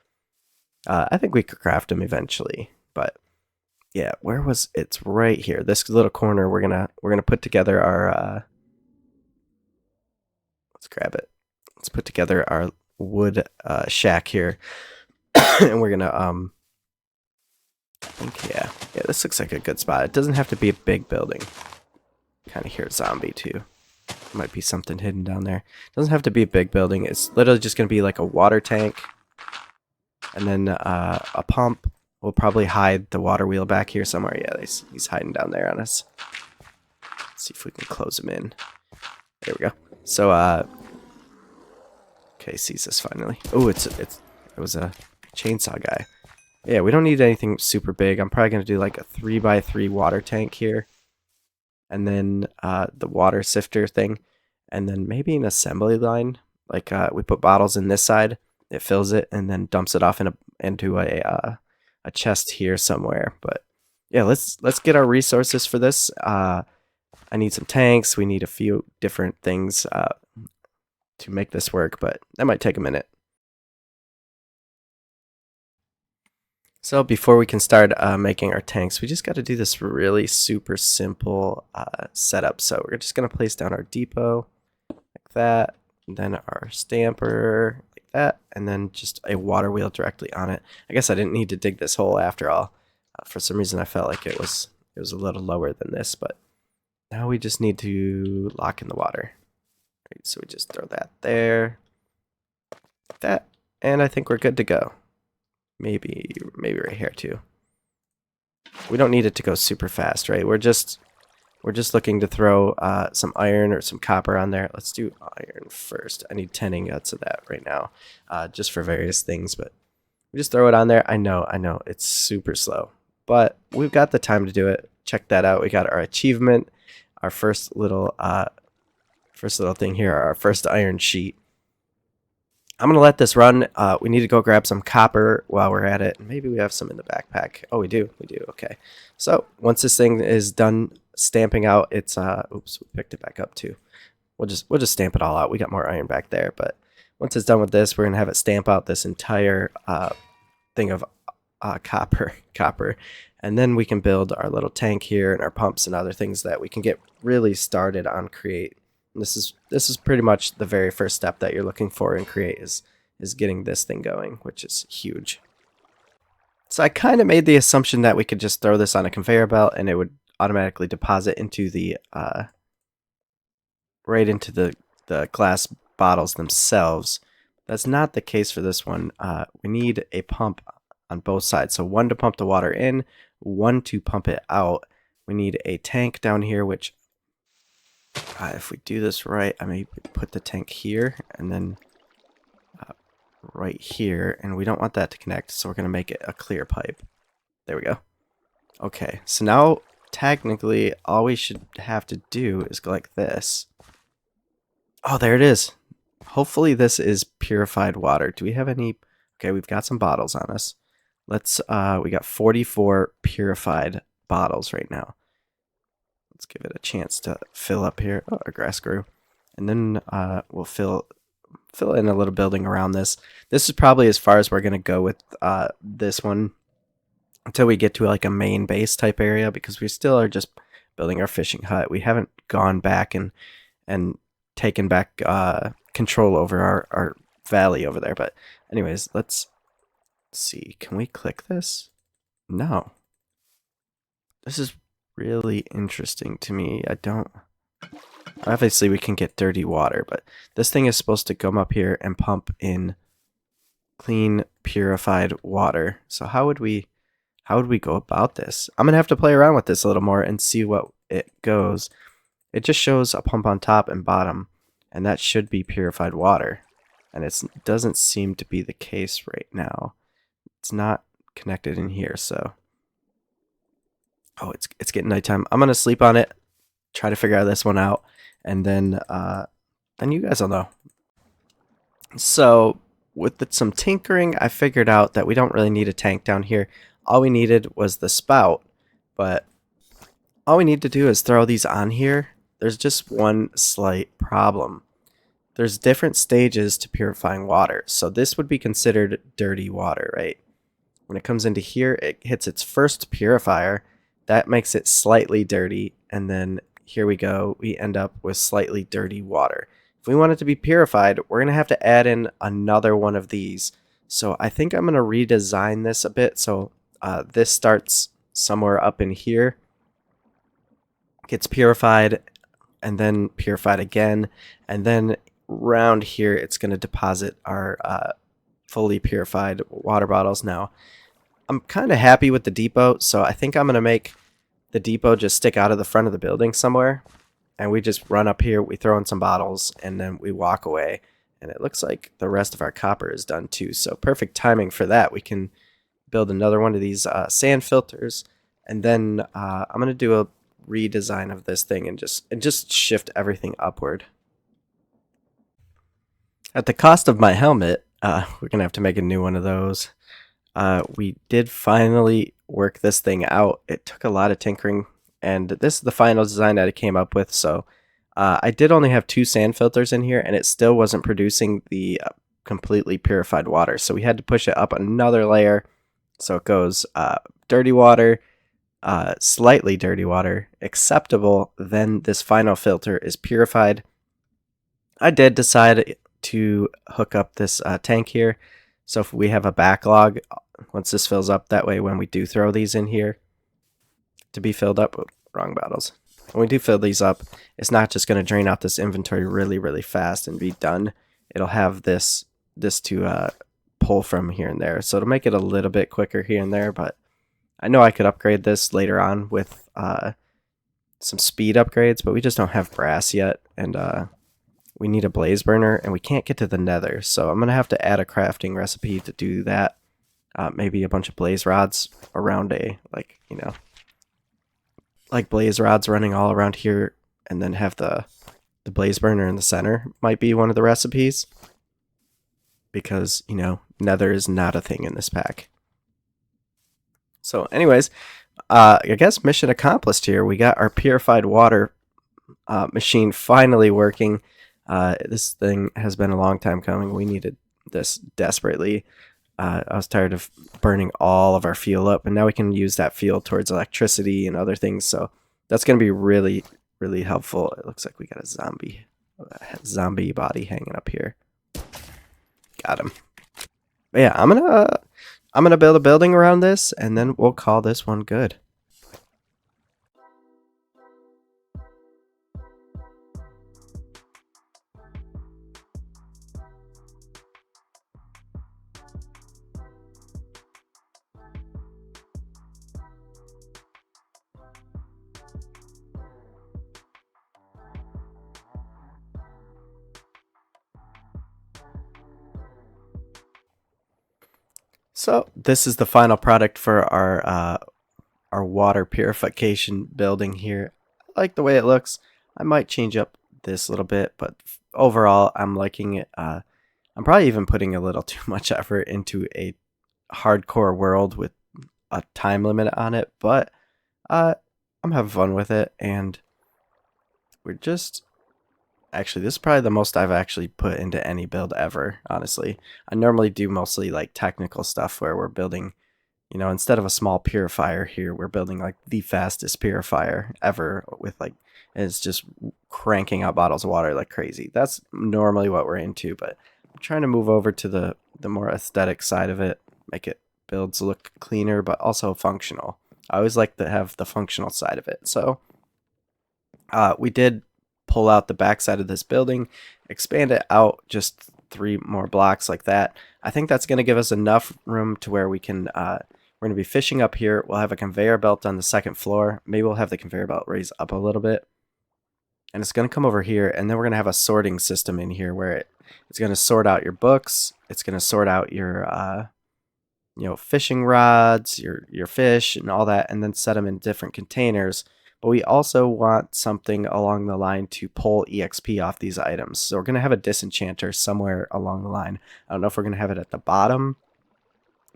I think we could craft them eventually. But yeah, where was it's right here. This little corner we're gonna put together our let's grab it. Let's put together our wood shack here. And we're gonna I think yeah, this looks like a good spot. It doesn't have to be a big building. Kind of hear a zombie too. Might be something hidden down there. It doesn't have to be a big building. It's literally just gonna be like a water tank, and then a pump. We'll probably hide the water wheel back here somewhere. Yeah, he's hiding down there on us. Let's see if we can close him in. There we go. So okay, sees us finally. Oh, it was a chainsaw guy. Yeah, we don't need anything super big. I'm probably gonna do like a 3x3 water tank here, and then the water sifter thing, and then maybe an assembly line. Like we put bottles in this side, it fills it, and then dumps it off into a chest here somewhere. But yeah, let's get our resources for this. I need some tanks. We need a few different things to make this work, but that might take a minute. So before we can start making our tanks, we just got to do this really super simple setup. So we're just going to place down our depot like that, and then our stamper like that, and then just a water wheel directly on it. I guess I didn't need to dig this hole after all. For some reason I felt like it was a little lower than this, but now we just need to lock in the water. Right, so we just throw that there, like that, and I think we're good to go. Maybe right here too. We don't need it to go super fast, right? We're just looking to throw some iron or some copper on there. Let's do iron first. I need 10 ingots of that right now, just for various things. But we just throw it on there. I know, it's super slow, but we've got the time to do it. Check that out. We got our achievement, our first little thing here, our first iron sheet. I'm going to let this run. We need to go grab some copper while we're at it. Maybe we have some in the backpack. Oh, we do. Okay. So once this thing is done stamping out, it's oops, we picked it back up too. We'll just stamp it all out. We got more iron back there, but once it's done with this, we're going to have it stamp out this entire thing of copper, and then we can build our little tank here and our pumps and other things that we can get really started on create This is pretty much the very first step that you're looking for in create is getting this thing going, which is huge. So I kind of made the assumption that we could just throw this on a conveyor belt and it would automatically deposit into the right into the glass bottles themselves. That's not the case for this one. We need a pump on both sides. So one to pump the water in, one to pump it out. We need a tank down here, which if we do this right, I may put the tank here and then right here. And we don't want that to connect, so we're going to make it a clear pipe. There we go. Okay, so now technically all we should have to do is go like this. Oh, there it is. Hopefully this is purified water. Do we have any? Okay, we've got some bottles on us. Let's we got 44 purified bottles right now. Let's give it a chance to fill up here. Oh, our grass grew. And then we'll fill in a little building around this. This is probably as far as we're going to go with this one until we get to like a main base type area, because we still are just building our fishing hut. We haven't gone back and taken back control over our valley over there. But anyways, let's see. Can we click this? No. This is really interesting to me. I don't... Obviously, we can get dirty water, but this thing is supposed to come up here and pump in clean, purified water. So how would we go about this? I'm gonna have to play around with this a little more and see what it goes. It just shows a pump on top and bottom, and that should be purified water. And it doesn't seem to be the case right now. It's not connected in here, so... Oh, it's getting nighttime. I'm gonna sleep on it, try to figure this one out, and then you guys will know. So with some tinkering, I figured out that we don't really need a tank down here. All we needed was the spout, but all we need to do is throw these on here. There's just one slight problem. There's different stages to purifying water. So this would be considered dirty water, right? When it comes into here, it hits its first purifier. That makes it slightly dirty, and then here we go. We end up with slightly dirty water. If we want it to be purified, we're going to have to add in another one of these. So I think I'm going to redesign this a bit. So this starts somewhere up in here, gets purified, and then purified again, and then around here it's going to deposit our fully purified water bottles. Now I'm kind of happy with the depot, so I think I'm going to make the depot just stick out of the front of the building somewhere, and we just run up here, we throw in some bottles, and then we walk away. And it looks like the rest of our copper is done too, so perfect timing for that. We can build another one of these sand filters, and then I'm going to do a redesign of this thing and just shift everything upward. At the cost of my helmet, we're going to have to make a new one of those. We did finally work this thing out. It took a lot of tinkering, and this is the final design that I came up with. So I did only have 2 sand filters in here, and it still wasn't producing the completely purified water. So we had to push it up another layer. So it goes dirty water, slightly dirty water, acceptable, then this final filter is purified. I did decide to hook up this tank here. So if we have a backlog, once this fills up, that way when we do throw these in here to be filled up, wrong bottles. When we do fill these up, it's not just going to drain out this inventory really, really fast and be done. It'll have this to pull from here and there. So it'll make it a little bit quicker here and there, but I know I could upgrade this later on with some speed upgrades, but we just don't have brass yet, and we need a blaze burner, and we can't get to the nether, so I'm going to have to add a crafting recipe to do that. Maybe a bunch of blaze rods around like blaze rods running all around here, and then have the blaze burner in the center might be one of the recipes. Because, nether is not a thing in this pack. So anyways, I guess mission accomplished here. We got our purified water machine finally working. This thing has been a long time coming. We needed this desperately. I was tired of burning all of our fuel up, and now we can use that fuel towards electricity and other things. So that's going to be really, really helpful. It looks like we got a zombie zombie body hanging up here. Got him. But yeah, I'm gonna build a building around this, and then we'll call this one good. So this is the final product for our water purification building here. I like the way it looks. I might change up this a little bit, but overall, I'm liking it. I'm probably even putting a little too much effort into a hardcore world with a time limit on it, but uh, I'm having fun with it, and we're just actually, this is probably the most I've actually put into any build ever, honestly. I normally do mostly like technical stuff where we're building, instead of a small purifier here, we're building like the fastest purifier ever with like, and it's just cranking out bottles of water like crazy. That's normally what we're into, but I'm trying to move over to the more aesthetic side of it, make it builds look cleaner, but also functional. I always like to have the functional side of it. So we did pull out the backside of this building, expand it out just 3 more blocks like that. I think that's going to give us enough room to where we can, we're going to be fishing up here. We'll have a conveyor belt on the second floor. Maybe we'll have the conveyor belt raise up a little bit. And it's going to come over here, and then we're going to have a sorting system in here where it's going to sort out your books. It's going to sort out your, fishing rods, your fish, and all that, and then set them in different containers. But we also want something along the line to pull EXP off these items. So we're going to have a disenchanter somewhere along the line. I don't know if we're going to have it at the bottom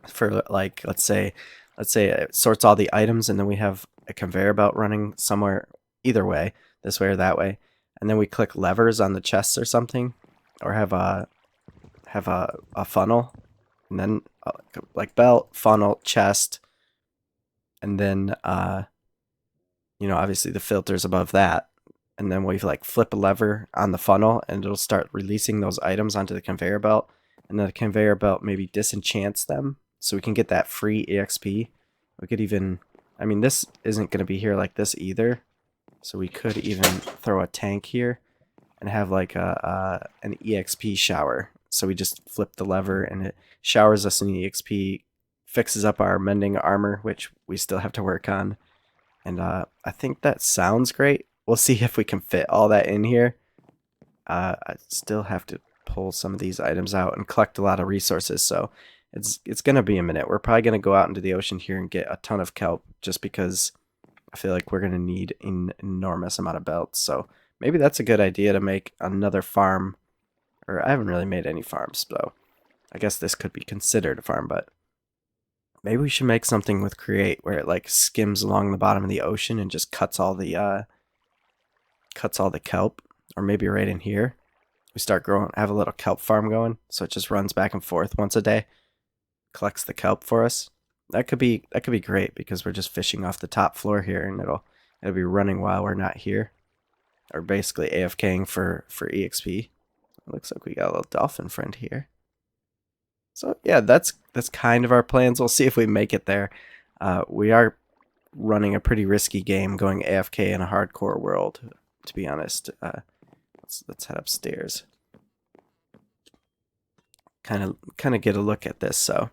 for like, let's say it sorts all the items, and then we have a conveyor belt running somewhere either way, this way or that way. And then we click levers on the chests or something, or have a funnel, and then like belt, funnel, chest, and then obviously the filters above that. And then we like flip a lever on the funnel, and it'll start releasing those items onto the conveyor belt. And then the conveyor belt maybe disenchants them, so we can get that free EXP. We could even, I mean, this isn't going to be here like this either, so we could even throw a tank here and have like an EXP shower. So we just flip the lever, and it showers us an EXP, fixes up our mending armor, which we still have to work on. And I think that sounds great. We'll see if we can fit all that in here. I still have to pull some of these items out and collect a lot of resources, so it's going to be a minute. We're probably going to go out into the ocean here and get a ton of kelp, just because I feel like we're going to need an enormous amount of belts. So maybe that's a good idea to make another farm. Or I haven't really made any farms, so I guess this could be considered a farm, but maybe we should make something with create where it like skims along the bottom of the ocean and just cuts all the kelp. Or maybe right in here we start growing, have a little kelp farm going, so it just runs back and forth once a day, collects the kelp for us. That could be great, because we're just fishing off the top floor here, and it'll be running while we're not here, or basically AFKing for EXP. It looks like we got a little dolphin friend here. So yeah, that's kind of our plans. We'll see if we make it there. We are running a pretty risky game going AFK in a hardcore world, to be honest. Let's head upstairs. Kind of get a look at this. So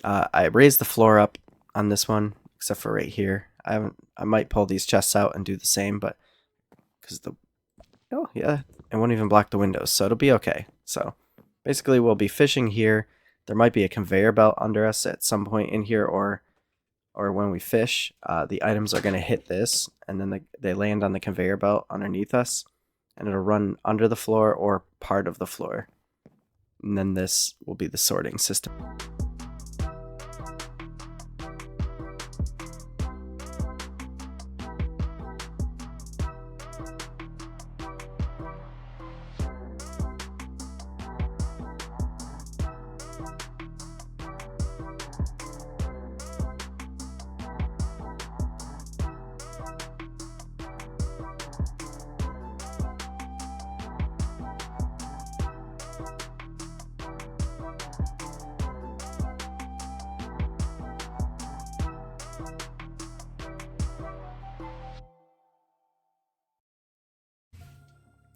I raised the floor up on this one, except for right here. I might pull these chests out and do the same, but because oh yeah, it won't even block the windows, so it'll be okay. So basically, we'll be fishing here. There might be a conveyor belt under us at some point in here, or when we fish, the items are going to hit this, and then they land on the conveyor belt underneath us, and it'll run under the floor or part of the floor. And then this will be the sorting system.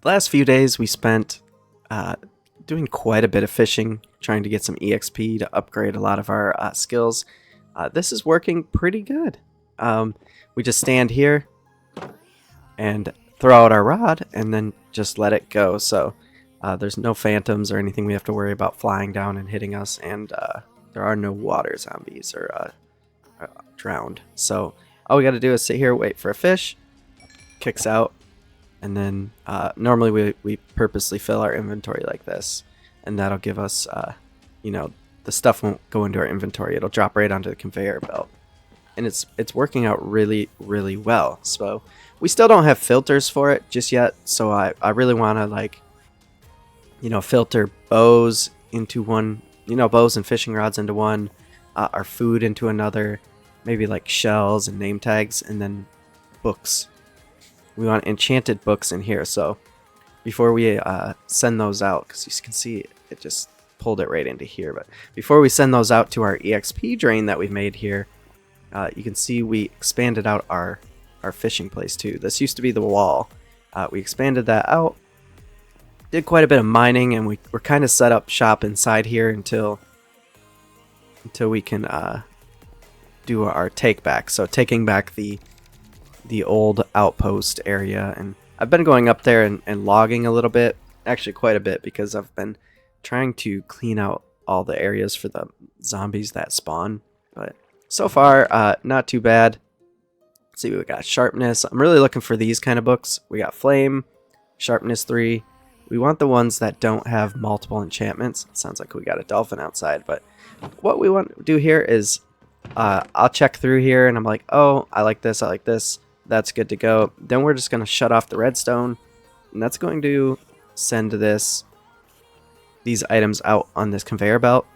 last few days we spent doing quite a bit of fishing, trying to get some EXP to upgrade a lot of our skills. This is working pretty good. We just stand here and throw out our rod and then just let it go. So there's no phantoms or anything we have to worry about flying down and hitting us, and there are no water zombies or drowned. So all we got to do is sit here, wait for a fish, kicks out, and then normally we purposely fill our inventory like this, and that'll give us, you know, the stuff won't go into our inventory. It'll drop right onto the conveyor belt, and it's working out really, really well. So we still don't have filters for it just yet, so I really want to, like, you know, filter bows into one, you know, bows and fishing rods into one, our food into another, maybe like shells and name tags, and then books. We want enchanted books in here, so before we send those out, because you can see it just pulled it right into here, but before we send those out to our EXP drain that we've made here, you can see we expanded out our fishing place too. This used to be the wall. We expanded that out, did quite a bit of mining, and we're kind of set up shop inside here until we can do our take back. So taking back the old outpost area, and I've been going up there and logging a little bit, actually quite a bit, because I've been trying to clean out all the areas for the zombies that spawn. But so far, not too bad. Let's see, we got sharpness. I'm really looking for these kind of books. We got flame, sharpness 3. We want the ones that don't have multiple enchantments. It sounds like we got a dolphin outside, but what we want to do here is I'll check through here and I'm like, oh, I like this, that's good to go. Then we're just going to shut off the redstone, and that's going to send these items out on this conveyor belt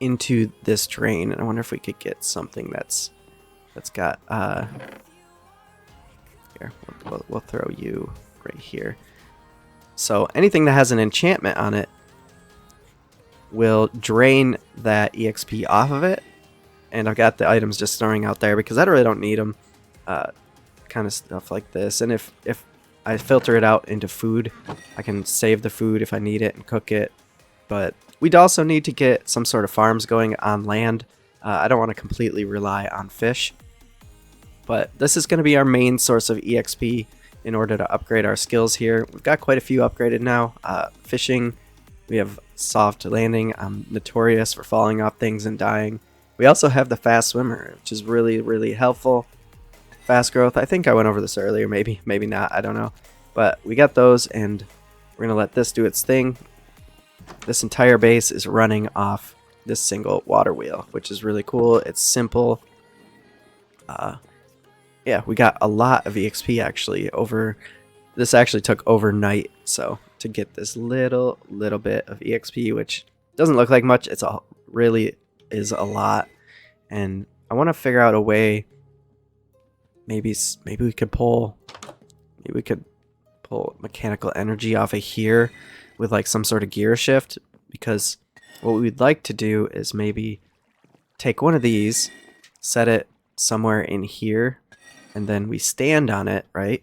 into this drain. And I wonder if we could get something that's got here, we'll throw you right here. So anything that has an enchantment on it will drain that EXP off of it. And I've got the items just storing out there because I really don't need them. Kind of stuff like this. And if I filter it out into food, I can save the food if I need it and cook it. But we'd also need to get some sort of farms going on land. I don't want to completely rely on fish. But this is going to be our main source of EXP in order to upgrade our skills here. We've got quite a few upgraded now. Fishing, we have soft landing. I'm notorious for falling off things and dying. We also have the fast swimmer, which is really, really helpful. Fast growth, I think I went over this earlier, maybe not, I don't know. But we got those, and we're going to let this do its thing. This entire base is running off this single water wheel, which is really cool. It's simple. Yeah, we got a lot of EXP actually. This actually took overnight, so to get this little bit of EXP, which doesn't look like much, really is a lot. And I want to figure out a way. Maybe we could pull mechanical energy off of here with like some sort of gear shift, because what we'd like to do is maybe take one of these, set it somewhere in here, and then we stand on it, right?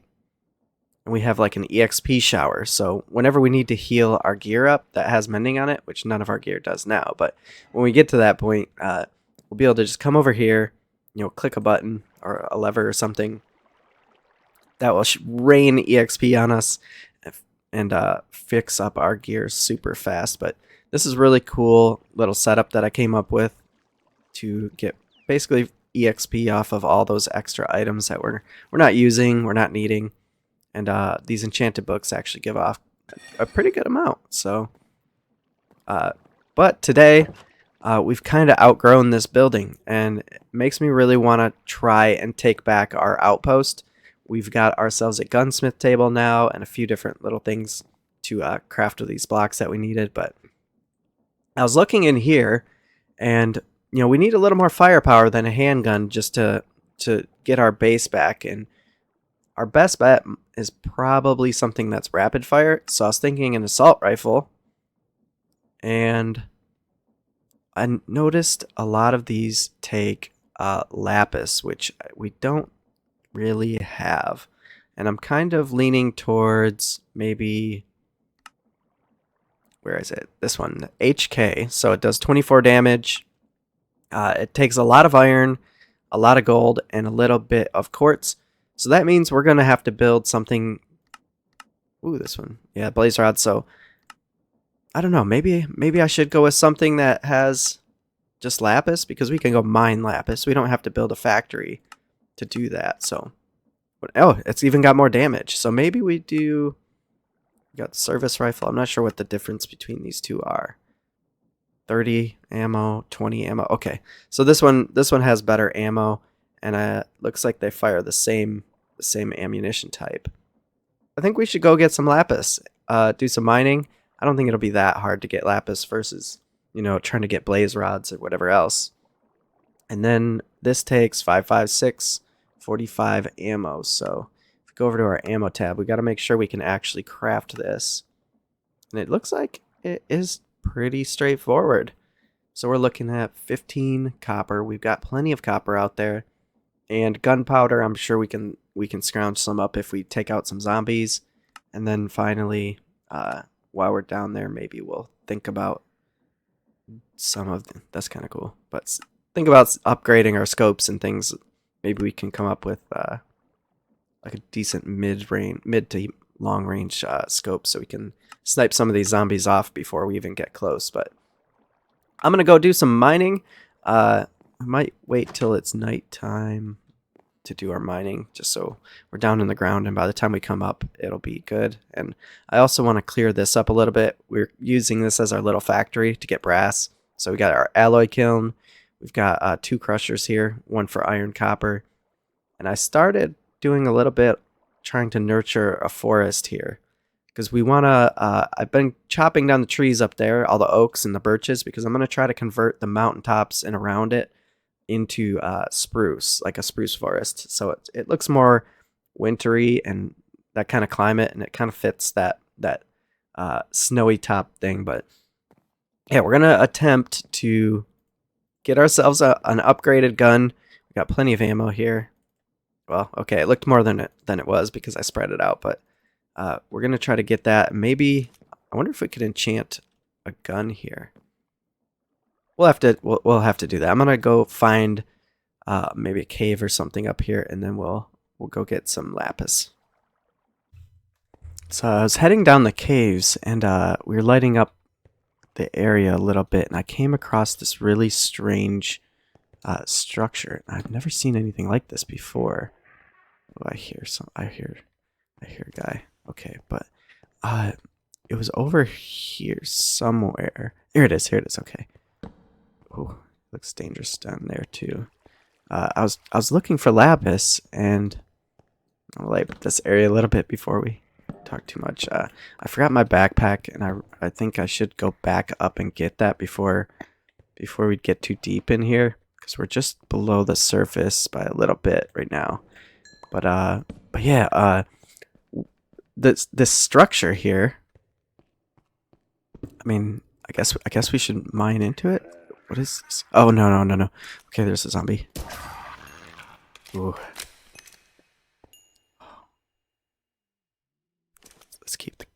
And we have like an EXP shower. So whenever we need to heal our gear up that has mending on it, which none of our gear does now, but when we get to that point, we'll be able to just come over here, you know, click a button or a lever or something that will rain EXP on us and fix up our gear super fast. But this is really cool little setup that I came up with to get basically EXP off of all those extra items that we're not using, we're not needing. And these enchanted books actually give off a pretty good amount. So, but today we've kind of outgrown this building, and it makes me really want to try and take back our outpost. We've got ourselves a gunsmith table now and a few different little things to craft with these blocks that we needed. But I was looking in here, and you know, we need a little more firepower than a handgun just to get our base back. And our best bet is probably something that's rapid fire. So I was thinking an assault rifle. And I noticed a lot of these take lapis, which we don't really have. And I'm kind of leaning towards maybe, where is it? This one, HK. So it does 24 damage. It takes a lot of iron, a lot of gold, and a little bit of quartz. So that means we're going to have to build something. Ooh, this one. Yeah, blaze rod. So I don't know. Maybe I should go with something that has just lapis, because we can go mine lapis. We don't have to build a factory to do that. So, oh, it's even got more damage. So maybe we do. We got the service rifle. I'm not sure what the difference between these two are. 30 ammo, 20 ammo. Okay, so this one has better ammo, and looks like they fire the same ammunition type. I think we should go get some lapis. Do some mining. I don't think it'll be that hard to get lapis versus, trying to get blaze rods or whatever else. And then this takes 556, 45 ammo. So if we go over to our ammo tab, we got to make sure we can actually craft this. And it looks like it is pretty straightforward. So we're looking at 15 copper. We've got plenty of copper out there. And gunpowder, I'm sure we can scrounge some up if we take out some zombies. And then finally, while we're down there, maybe we'll think about some of them. That's kind of cool. But think about upgrading our scopes and things. Maybe we can come up with like a decent mid to long range scope, so we can snipe some of these zombies off before we even get close. But I'm gonna go do some mining. I might wait till it's nighttime to do our mining, just so we're down in the ground, and by the time we come up, it'll be good. And I also want to clear this up a little bit. We're using this as our little factory to get brass. So we got our alloy kiln. We've got 2 crushers here, one for iron, copper. And I started doing a little bit trying to nurture a forest here, because we want to, I've been chopping down the trees up there, all the oaks and the birches, because I'm going to try to convert the mountaintops and around it into spruce, like a spruce forest. So it looks more wintry and that kind of climate, and it kind of fits that snowy top thing. But yeah, we're gonna attempt to get ourselves an upgraded gun. We got plenty of ammo here. Well, okay, it looked more than it was because I spread it out, but we're gonna try to get that. Maybe I wonder if we could enchant a gun here. We'll have to do that. I'm gonna go find maybe a cave or something up here, and then we'll go get some lapis. So I was heading down the caves, and we were lighting up the area a little bit, and I came across this really strange structure. I've never seen anything like this before. Oh, I hear a guy. Okay, but it was over here somewhere. Here it is. Okay. Oh, looks dangerous down there too. I was looking for lapis, and I'll light up this area a little bit before we talk too much. I forgot my backpack, and I think I should go back up and get that before we get too deep in here, because we're just below the surface by a little bit right now. But yeah, this structure here. I mean, I guess we should mine into it. What is this? Oh, no. Okay, there's a zombie. Ooh.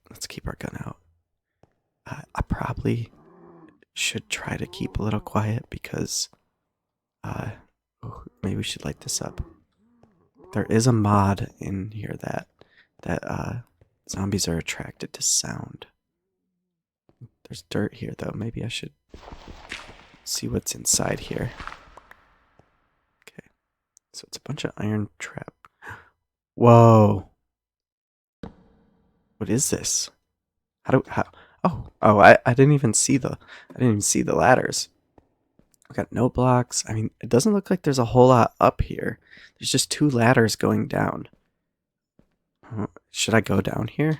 Let's keep our gun out. I probably should try to keep a little quiet, because maybe we should light this up. There is a mod in here that zombies are attracted to sound. There's dirt here though. Maybe I should see what's inside here. Okay, so it's a bunch of iron trap. Whoa! What is this? I didn't even see the ladders. We got no blocks. I mean, it doesn't look like there's a whole lot up here. There's just 2 ladders going down. Should I go down here?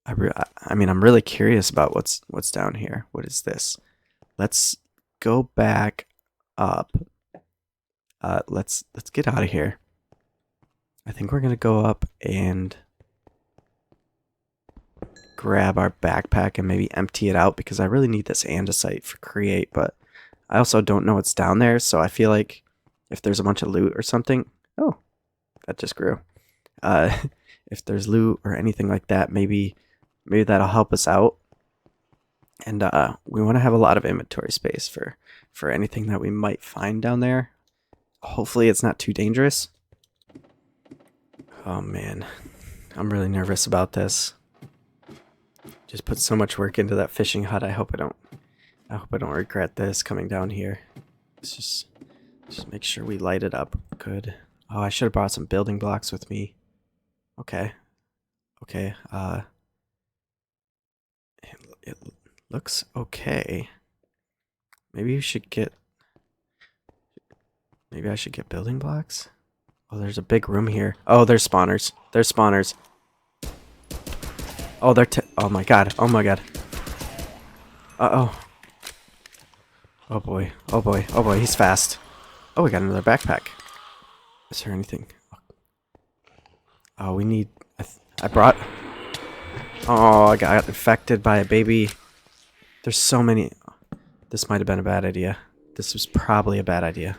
I mean, I'm really curious about what's down here. What is this? Let's go back up. Let's get out of here. I think we're gonna go up and grab our backpack and maybe empty it out, because I really need this andesite for create, but I also don't know what's down there, so I feel like if there's a bunch of loot or something. Oh, that just grew. Uh, if there's loot or anything like that, maybe that'll help us out. And we want to have a lot of inventory space for anything that we might find down there. Hopefully it's not too dangerous. Oh man, I'm really nervous about this. Just put so much work into that fishing hut. I hope I don't regret this coming down here. Let's just make sure we light it up good. Oh, I should have brought some building blocks with me. Okay. Okay. It looks okay. Maybe I should get building blocks. Oh, there's a big room here. Oh, there's spawners. There's spawners. Oh, oh my god. Oh my god. Uh-oh. Oh boy. Oh boy. Oh boy, he's fast. Oh, we got another backpack. Is there anything? Oh, we need... I brought... Oh, I got infected by a baby. There's so many... This might have been a bad idea. This was probably a bad idea.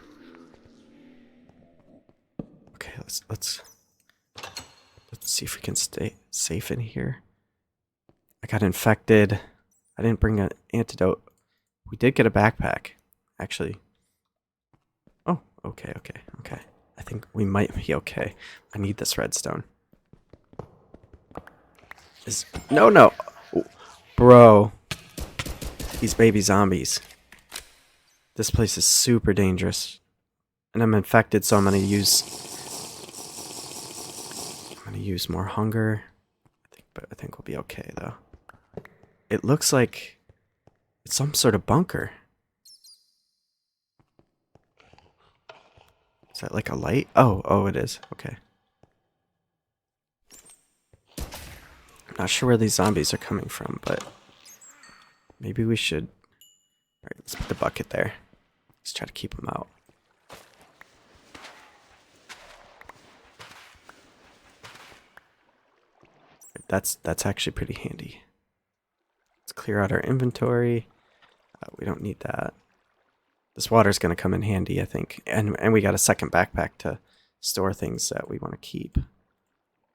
Okay, let's see if we can stay safe in here. I got infected. I didn't bring an antidote. We did get a backpack, actually. Oh, okay. I think we might be okay. I need this redstone. No. Bro. These baby zombies. This place is super dangerous. And I'm infected, so I'm gonna use more hunger. I think we'll be okay though. It looks like it's some sort of bunker. Is that like a light? Oh, it is. Okay. I'm not sure where these zombies are coming from, but maybe we should... Alright, let's put the bucket there. Let's try to keep them out. That's actually pretty handy. Let's clear out our inventory. We don't need that. This water's going to come in handy, I think. And we got a second backpack to store things that we want to keep.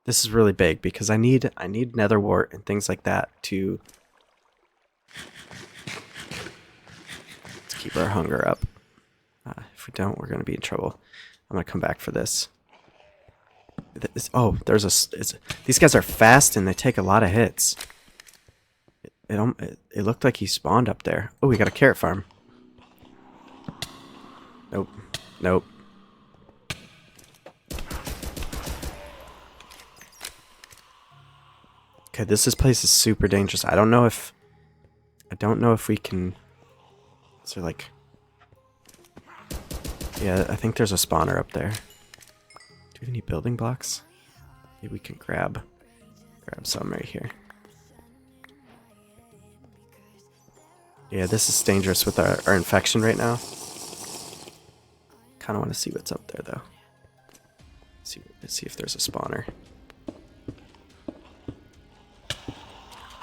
This is really big because I need nether wart and things like that to keep our hunger up. If we don't, we're going to be in trouble. I'm going to come back for this. Oh, these guys are fast and they take a lot of hits. It looked like he spawned up there. Oh, we got a carrot farm. Nope. Okay, this place is super dangerous. I don't know if we can... Is there like... Yeah, I think there's a spawner up there. Do we need building blocks? Maybe we can grab some right here. Yeah, this is dangerous with our infection right now. Kind of want to see what's up there though. Let's see if there's a spawner.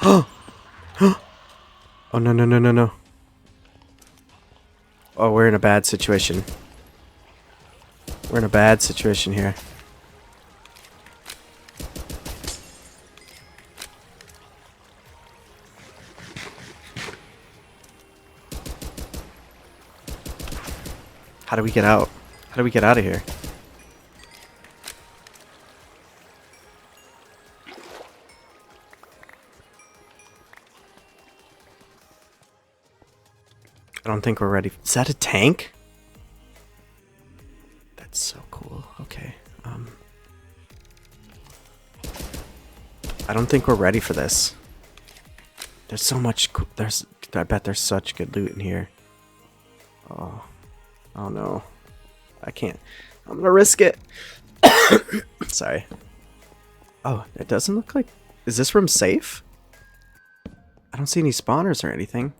Oh no. Oh, we're in a bad situation. We're in a bad situation here. How do we get out? How do we get out of here? I don't think we're ready. Is that a tank? That's so cool. Okay. I don't think we're ready for this. There's so much... I bet there's such good loot in here. Oh no. I can't. I'm gonna risk it. Sorry. Oh, it doesn't look like... Is this room safe? I don't see any spawners or anything.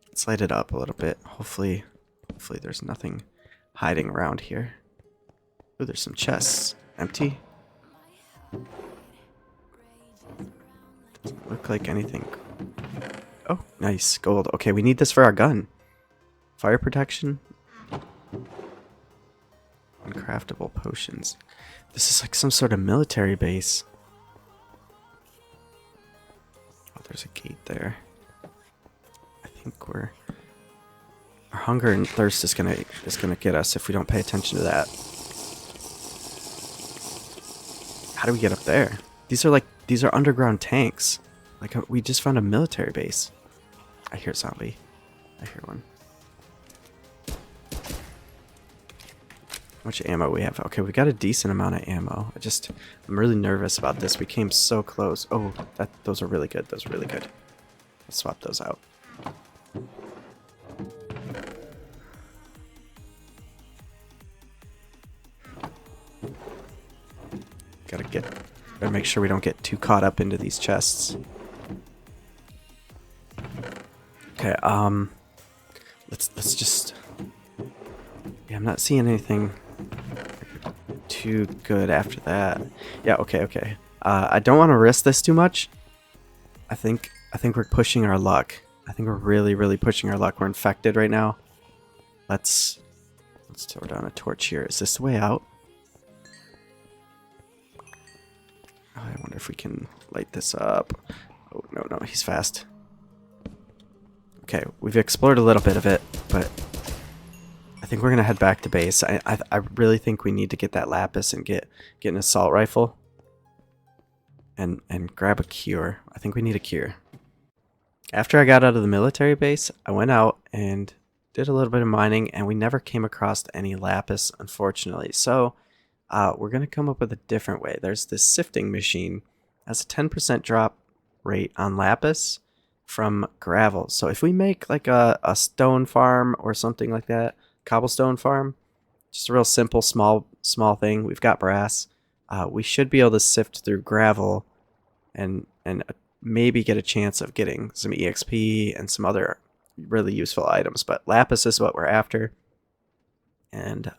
Let's light it up a little bit. Hopefully there's nothing hiding around here. Oh, there's some chests. Empty. Doesn't look like anything. Oh, nice. Gold. Okay, we need this for our gun. Fire protection. Craftable potions. This is like some sort of military base. Oh, there's a gate there. I think our hunger and thirst is gonna get us if we don't pay attention to that. How do we get up there? These are underground tanks. Like we just found a military base. I hear a zombie. I hear one. How much ammo we have? Okay, we got a decent amount of ammo. I'm really nervous about this. We came so close. Oh, those are really good. Those are really good. Let's swap those out. Gotta make sure we don't get too caught up into these chests. Okay, let's just... Yeah, I'm not seeing anything too good after that. Yeah, okay. I don't want to risk this too much. I think we're pushing our luck. I think we're really pushing our luck. We're infected right now. Let's throw down a torch here. Is this the way out? Oh, I wonder if we can light this up. Oh, no, he's fast. Okay, we've explored a little bit of it, but I think we're gonna head back to base. I really think we need to get that lapis and get an assault rifle and grab a cure. I think we need a cure. After I got out of the military base, I went out and did a little bit of mining, and we never came across any lapis, unfortunately. So we're gonna come up with a different way. There's this sifting machine, has a 10% drop rate on lapis from gravel. So if we make like a stone farm or something like that, cobblestone farm, just a real simple small thing. We've got brass. We should be able to sift through gravel and maybe get a chance of getting some EXP and some other really useful items. But lapis is what we're after, and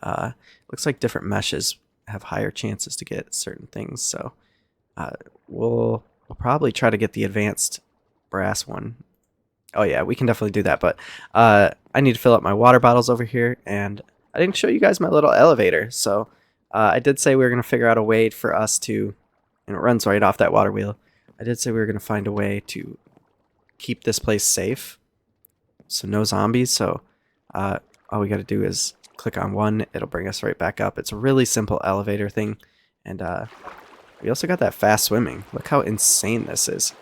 looks like different meshes have higher chances to get certain things. So we'll probably try to get the advanced brass one. Oh yeah, we can definitely do that, but I need to fill up my water bottles over here, and I didn't show you guys my little elevator. So I did say we were going to figure out a way for us to, and it runs right off that water wheel. I did say we were going to find a way to keep this place safe, so no zombies. So all we got to do is click on one, it'll bring us right back up. It's a really simple elevator thing, and we also got that fast swimming. Look how insane this is.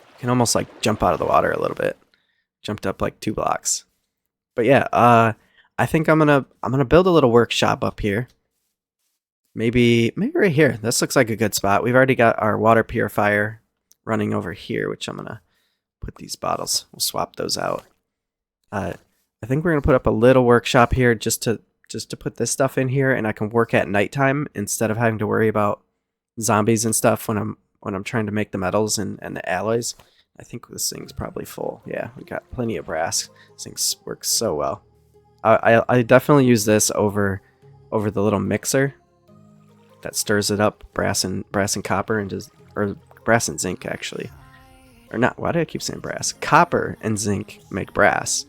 You can almost like jump out of the water a little bit. Jumped up like 2 blocks. But yeah, I think I'm gonna build a little workshop up here. Maybe right here. This looks like a good spot. We've already got our water purifier running over here, which I'm gonna put these bottles. We'll swap those out. I think we're gonna put up a little workshop here just to put this stuff in here, and I can work at nighttime instead of having to worry about zombies and stuff when I'm trying to make the metals and the alloys. I think this thing's probably full. Yeah, we got plenty of brass. This thing works so well. I definitely use this over the little mixer that stirs it up, brass and copper, and or brass and zinc actually, or not. Why do I keep saying brass? Copper and zinc make brass,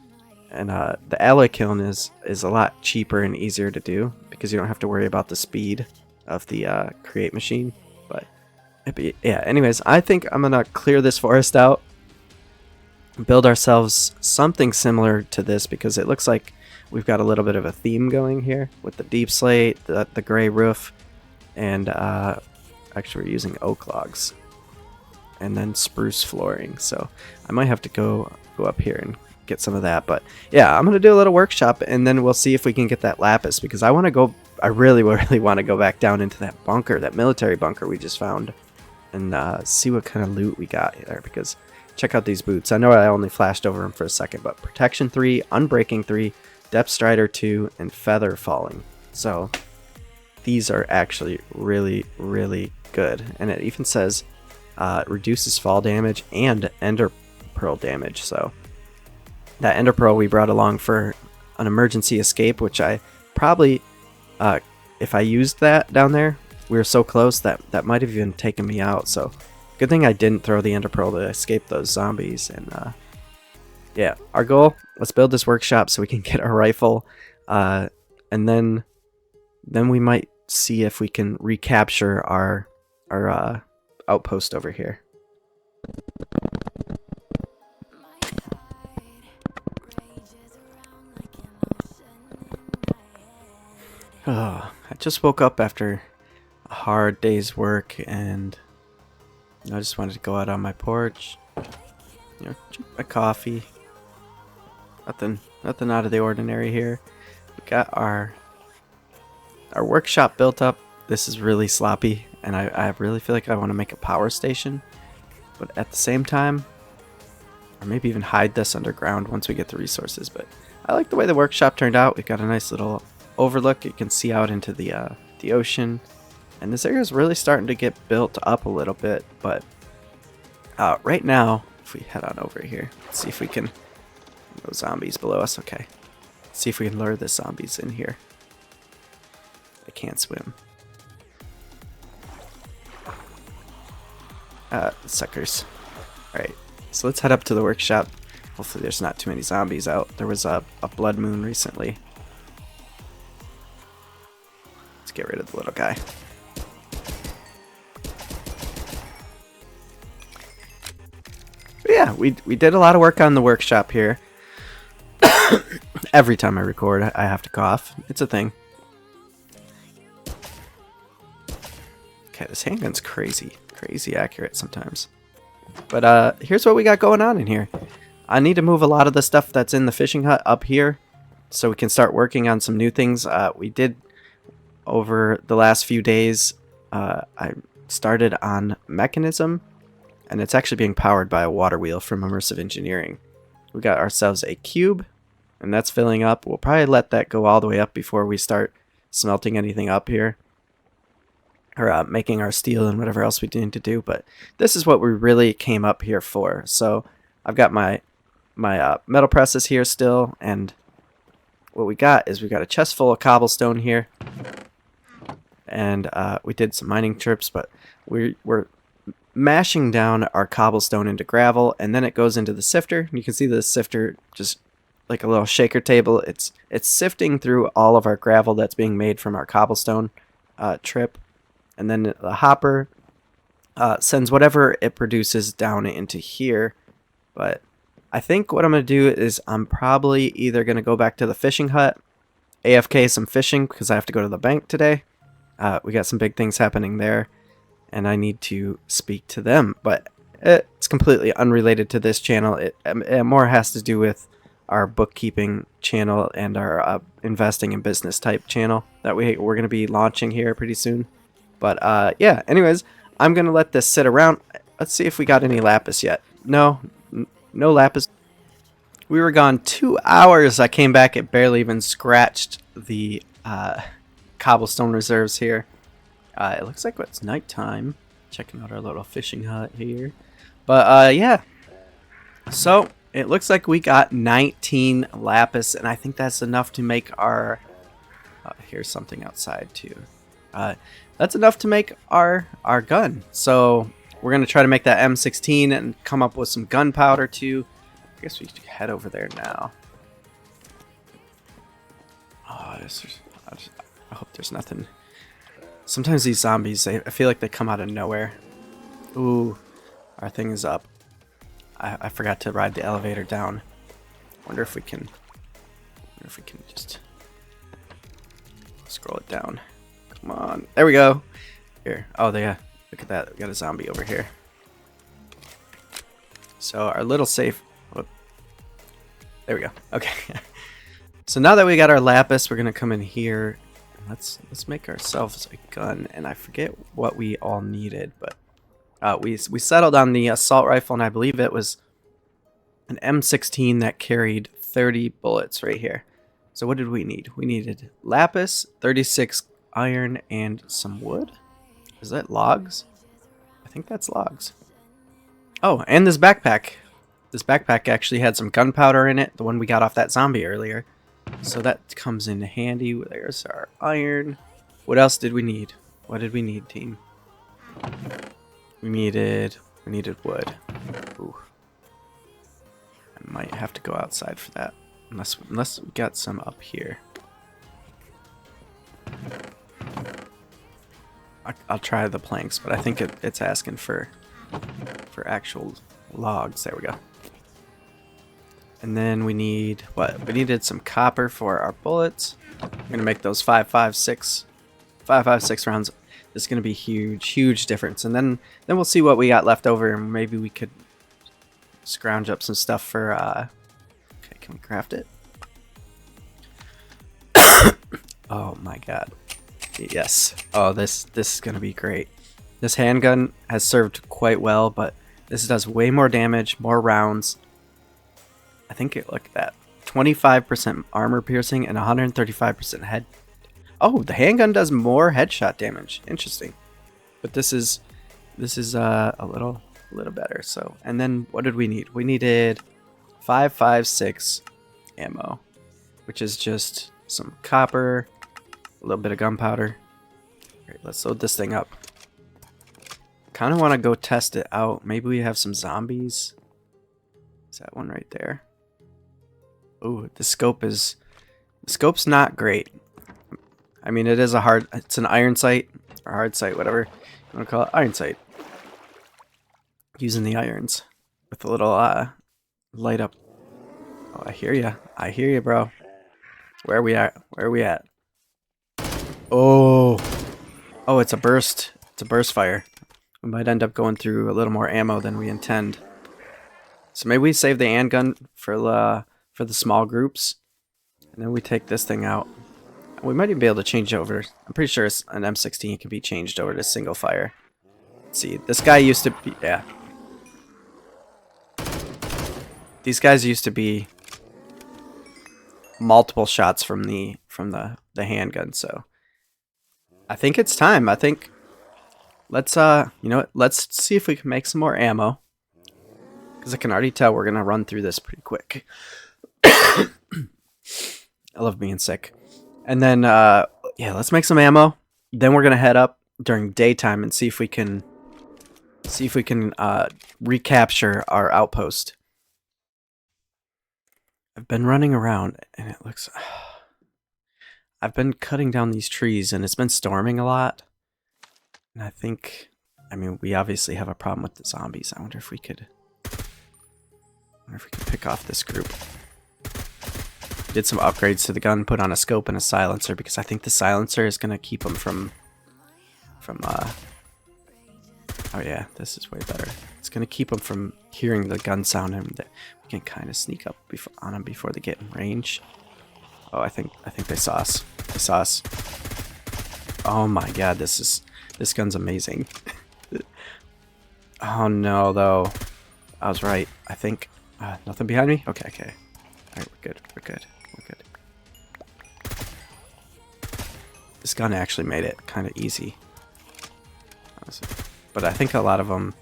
and the alloy kiln is a lot cheaper and easier to do because you don't have to worry about the speed of the create machine. But yeah, anyways, I think I'm gonna clear this forest out, build ourselves something similar to this, because it looks like we've got a little bit of a theme going here with the deep slate, the gray roof, and actually we're using oak logs, and then spruce flooring. So I might have to go up here and get some of that. But yeah, I'm gonna do a little workshop, and then we'll see if we can get that lapis, because I really want to go back down into that bunker, that military bunker we just found, and see what kind of loot we got there. Because check out these boots. I know I only flashed over them for a second, but protection 3, unbreaking 3, depth strider 2, and feather falling. So these are actually really good, and it even says reduces fall damage and ender pearl damage. So that ender pearl we brought along for an emergency escape, which I probably if I used that down there, we were so close that might have even taken me out. So good thing I didn't throw the ender pearl to escape those zombies. And yeah, our goal, let's build this workshop so we can get our rifle, and then then we might see if we can recapture our outpost over here. Oh, I just woke up after a hard day's work, and I just wanted to go out on my porch, drink my coffee. Nothing out of the ordinary here. We got our workshop built up. This is really sloppy, and I really feel like I want to make a power station, but at the same time, or maybe even hide this underground once we get the resources. But I like the way the workshop turned out. We've got a nice little overlook. You can see out into the ocean, and this area is really starting to get built up a little bit. But right now, if we head on over here, let's see if we can. No zombies below us. Okay, let's see if we can lure the zombies in here. They can't swim. Suckers. All right, so let's head up to the workshop. Hopefully, there's not too many zombies out. There was a blood moon recently. Get rid of the little guy. But yeah, we did a lot of work on the workshop here. Every time I record, I have to cough. It's a thing. Okay, this handgun's crazy accurate sometimes. But here's what we got going on in here. I need to move a lot of the stuff that's in the fishing hut up here so we can start working on some new things. We did over the last few days, I started on mechanism, and it's actually being powered by a water wheel from Immersive Engineering. We got ourselves a cube, and that's filling up. We'll probably let that go all the way up before we start smelting anything up here, or making our steel and whatever else we need to do. But this is what we really came up here for. So I've got my metal presses here still, and what we got is we got a chest full of cobblestone here. And we did some mining trips, but we're mashing down our cobblestone into gravel, and then it goes into the sifter. You can see the sifter just like a little shaker table. It's sifting through all of our gravel that's being made from our cobblestone trip, and then the hopper sends whatever it produces down into here. But I think what I'm going to do is I'm probably either going to go back to the fishing hut, AFK some fishing because I have to go to the bank today. We got some big things happening there, and I need to speak to them. But it's completely unrelated to this channel. It more has to do with our bookkeeping channel and our investing in business type channel that we're going to be launching here pretty soon. But yeah, anyways, I'm going to let this sit around. Let's see if we got any lapis yet. No lapis. We were gone 2 hours. I came back, it barely even scratched the cobblestone reserves here. It looks like it's nighttime. Checking out our little fishing hut here. But yeah, so it looks like we got 19 lapis, and I think that's enough to make our here's something outside too. That's enough to make our gun. So we're gonna try to make that M16 and come up with some gunpowder too. I guess we should head over there now. Oh, I hope there's nothing. Sometimes these zombies, I feel like they come out of nowhere. Ooh, our thing is up. I forgot to ride the elevator down. Wonder if we can just scroll it down. Come on, there we go. Here, oh yeah, look at that. We got a zombie over here. So our little safe. Whoop. There we go. Okay. So now that we got our lapis, we're gonna come in here. Let's make ourselves a gun, and I forget what we all needed, but we settled on the assault rifle, and I believe it was an M16 that carried 30 bullets right here. So what did we need? We needed lapis, 36 iron, and some wood. Is that logs? I think that's logs. Oh, and this backpack. This backpack actually had some gunpowder in it, the one we got off that zombie earlier. So that comes in handy. There's our iron. What else did we need? What did we need, team? We needed wood. Ooh. I might have to go outside for that. Unless we got some up here. I'll try the planks, but I think it's asking for actual logs. There we go. And then we need what? We needed some copper for our bullets. I'm gonna make those 5.56 rounds. This is gonna be huge difference. And then we'll see what we got left over, and maybe we could scrounge up some stuff for. Okay, can we craft it? Oh my god. Yes. Oh, this is gonna be great. This handgun has served quite well, but this does way more damage, more rounds. I think look at that. 25% armor piercing and 135% head. Oh, the handgun does more headshot damage. Interesting. But this is a little better. So, and then what did we need? We needed 5.56 ammo, which is just some copper, a little bit of gunpowder. Alright, let's load this thing up. Kind of want to go test it out. Maybe we have some zombies. Is that one right there? Ooh, the scope's not great. I mean, it's an iron sight or hard sight, whatever you want to call it. Iron sight. Using the irons with a little light up. Oh, I hear you, bro. Where are we at? Oh, it's a burst. It's a burst fire. We might end up going through a little more ammo than we intend. So maybe we save the handgun for the small groups, and then we take this thing out. We might even be able to change over. I'm pretty sure an M16 can be changed over to single fire. Let's see, this guy used to be, yeah. These guys used to be multiple shots from the handgun, so I think it's time. I think let's you know what? Let's see if we can make some more ammo, because I can already tell we're gonna run through this pretty quick. I love being sick. And then yeah, let's make some ammo. Then we're gonna head up during daytime and see if we can recapture our outpost. I've been running around and it looks I've been cutting down these trees and it's been storming a lot. And I mean, we obviously have a problem with the zombies. I wonder if we could pick off this group. Did some upgrades to the gun, put on a scope and a silencer, because I think the silencer is gonna keep them from oh yeah, this is way better. It's gonna keep them from hearing the gun sound, and we can kind of sneak up on them before they get in range. Oh, I think they saw us. They saw us. Oh my god, this gun's amazing. Oh no, though. I was right. I think nothing behind me. Okay. All right, we're good. This gun actually made it kind of easy. But I think a lot of them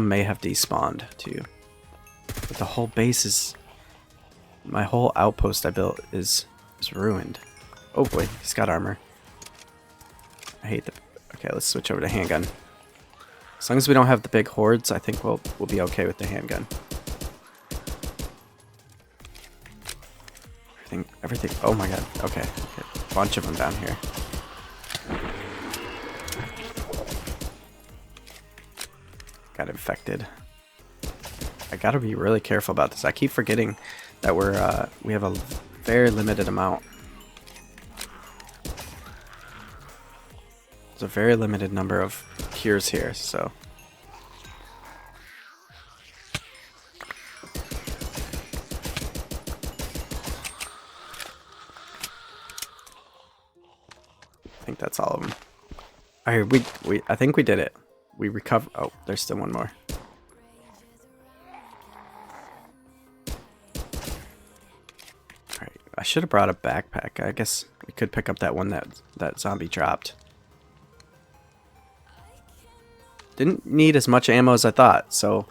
may have despawned too. But the whole base is, my whole outpost I built is ruined. Oh boy, he's got armor. I hate the. Okay, let's switch over to handgun. As long as we don't have the big hordes, I think we'll be okay with the handgun. Everything. Oh my god. Okay. Bunch of them down here. Got infected. I gotta be really careful about this. I keep forgetting that we have a very limited amount. There's a very limited number of cures here, so. I think that's all of them. Alright, I think we did it. We recover. Oh, there's still one more. Alright, I should have brought a backpack. I guess we could pick up that one that zombie dropped. Didn't need as much ammo as I thought, so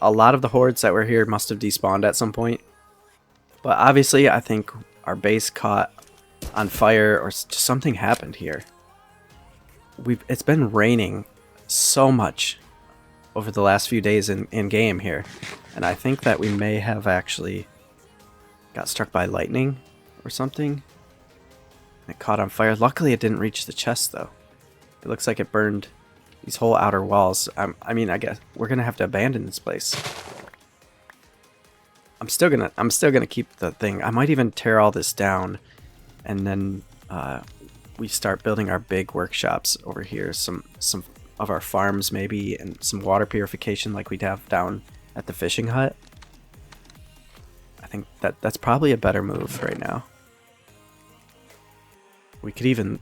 a lot of the hordes that were here must have despawned at some point. But obviously, I think our base caught on fire or just something happened here. It's been raining so much over the last few days in game here, and I think that we may have actually got struck by lightning or something. It caught on fire. Luckily, it didn't reach the chest though. It looks like it burned these whole outer walls. I mean, I guess we're gonna have to abandon this place. I'm still gonna keep the thing. I might even tear all this down, and then we start building our big workshops over here. Some of our farms maybe, and some water purification like we'd have down at the fishing hut. I think that's probably a better move right now. We could even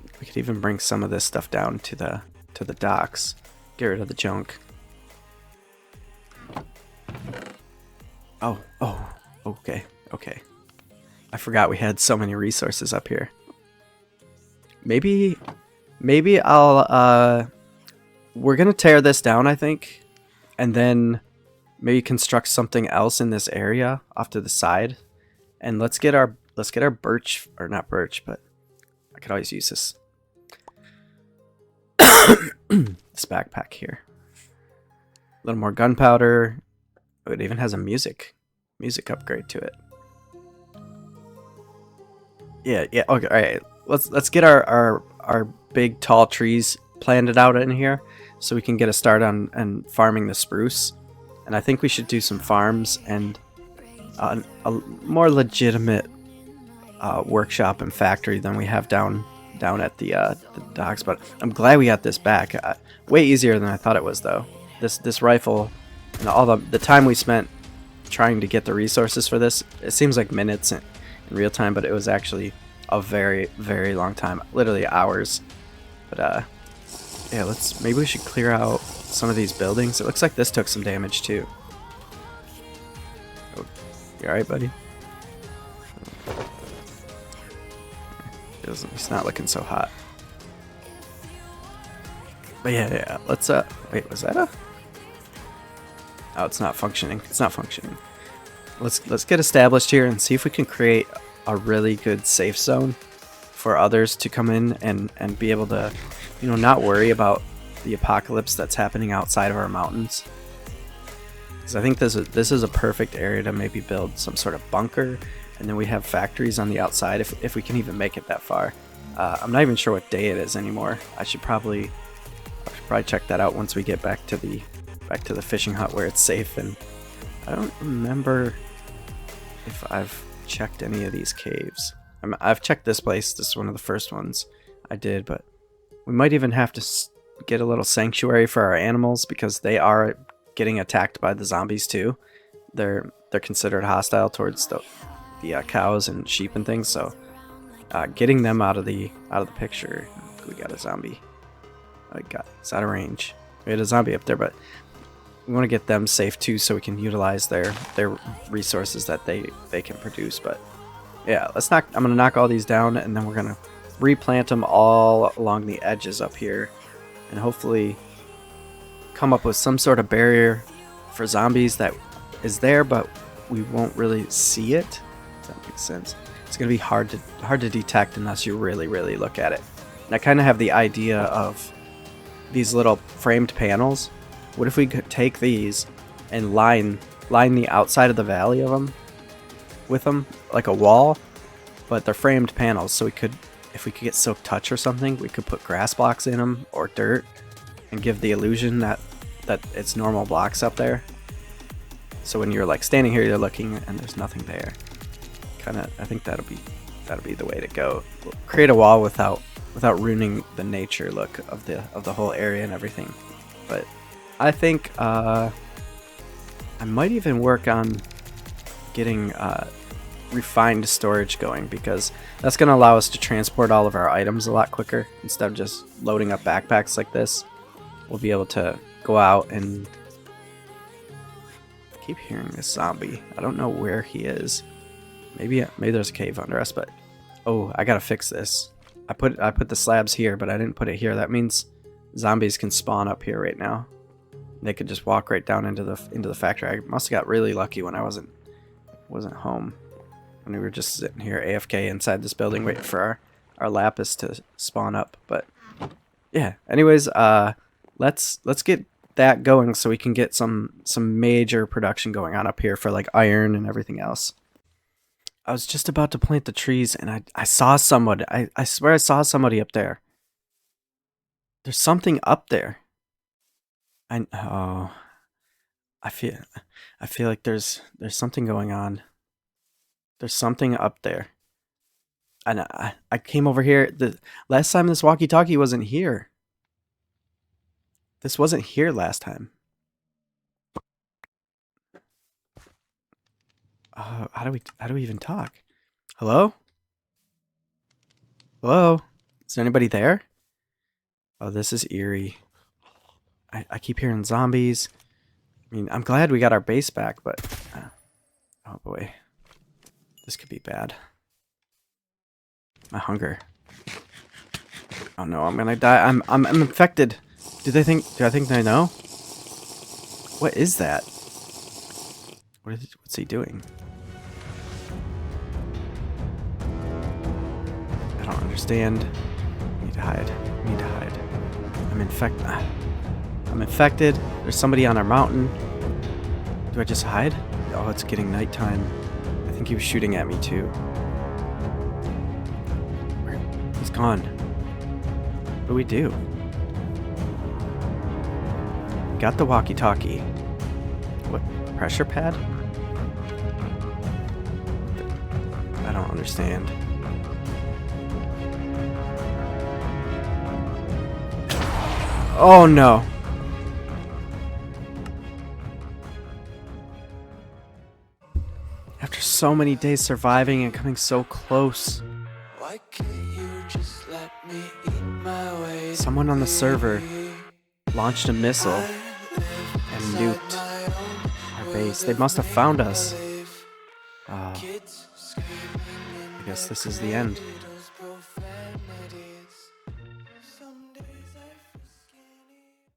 bring some of this stuff down to the docks. Get rid of the junk. Oh, okay. I forgot we had so many resources up here. Maybe I'll we're gonna tear this down, I think, and then maybe construct something else in this area off to the side. And let's get our birch, or not birch, but I could always use this this backpack here. A little more gunpowder. Oh, it even has a music upgrade to it. Yeah, okay, alright. Let's get our big tall trees planted out in here so we can get a start on farming the spruce. And I think we should do some farms and a more legitimate workshop and factory than we have down at the docks. But I'm glad we got this back. Way easier than I thought it was, though. This rifle and all the time we spent trying to get the resources for this, it seems like minutes in real time, but it was actually a very, very long time, literally hours. But yeah, maybe we should clear out some of these buildings. It looks like this took some damage too. Oh, you alright, buddy? It's not looking so hot. But yeah, let's wait, was that a? Oh, it's not functioning. It's not functioning. Let's get established here and see if we can create a really good safe zone for others to come in and be able to, you know, not worry about the apocalypse that's happening outside of our mountains. Because I think this is a perfect area to maybe build some sort of bunker, and then we have factories on the outside if we can even make it that far. I'm not even sure what day it is anymore. I should probably check that out once we get back to the fishing hut where it's safe. And I don't remember if I've checked any of these caves. I've checked this place. This is one of the first ones I did, but we might even have to get a little sanctuary for our animals because they are getting attacked by the zombies too. They're considered hostile towards the cows and sheep and things. So getting them out of the picture. We got a zombie. It's out of range. We had a zombie up there, but we want to get them safe too, so we can utilize their resources that they can produce. But yeah, I'm gonna knock all these down, and then we're gonna replant them all along the edges up here, and hopefully come up with some sort of barrier for zombies that is there, but we won't really see it. If that makes sense. It's gonna be hard to detect unless you really look at it. And I kind of have the idea of these little framed panels. What if we could take these and line the outside of the valley of them with them like a wall, but they're framed panels, so if we could get silk touch or something, we could put grass blocks in them or dirt and give the illusion that it's normal blocks up there. So when you're like standing here, you're looking and there's nothing there. I think that'll be the way to go. We'll create a wall without ruining the nature look of the whole area and everything. But I think I might even work on getting refined storage going, because that's going to allow us to transport all of our items a lot quicker instead of just loading up backpacks like this. We'll be able to go out and I keep hearing this zombie. I don't know where he is. Maybe there's a cave under us, but oh, I gotta fix this. I put the slabs here, but I didn't put it here. That means zombies can spawn up here right now. They could just walk right down into the factory. I must have got really lucky when I wasn't home, when we were just sitting here AFK inside this building waiting for our lapis to spawn up. But yeah, anyways, let's get that going so we can get some major production going on up here for like iron and everything else. I was just about to plant the trees and I saw someone. I swear I saw somebody up there. There's something up there. Oh, I feel like there's something going on. There's something up there. And I came over here the last time this walkie-talkie wasn't here. This wasn't here last time. How do we even talk? Hello? Hello? Is there anybody there? Oh, this is eerie. I keep hearing zombies. I mean, I'm glad we got our base back, but oh boy, this could be bad. My hunger. Oh no, I'm gonna die. I'm infected. Do I think they know? What is that? What's he doing? I don't understand. I need to hide. I need to hide. I'm infected. There's somebody on our mountain. Do I just hide? Oh, it's getting nighttime. I think he was shooting at me too. He's gone. What do we do? Got the walkie-talkie. What? Pressure pad? I don't understand. Oh no. After so many days surviving and coming so close, Why can't you just let me eat my way? someone on the server launched a missile and nuked our base. They must have found us. I guess this is the end.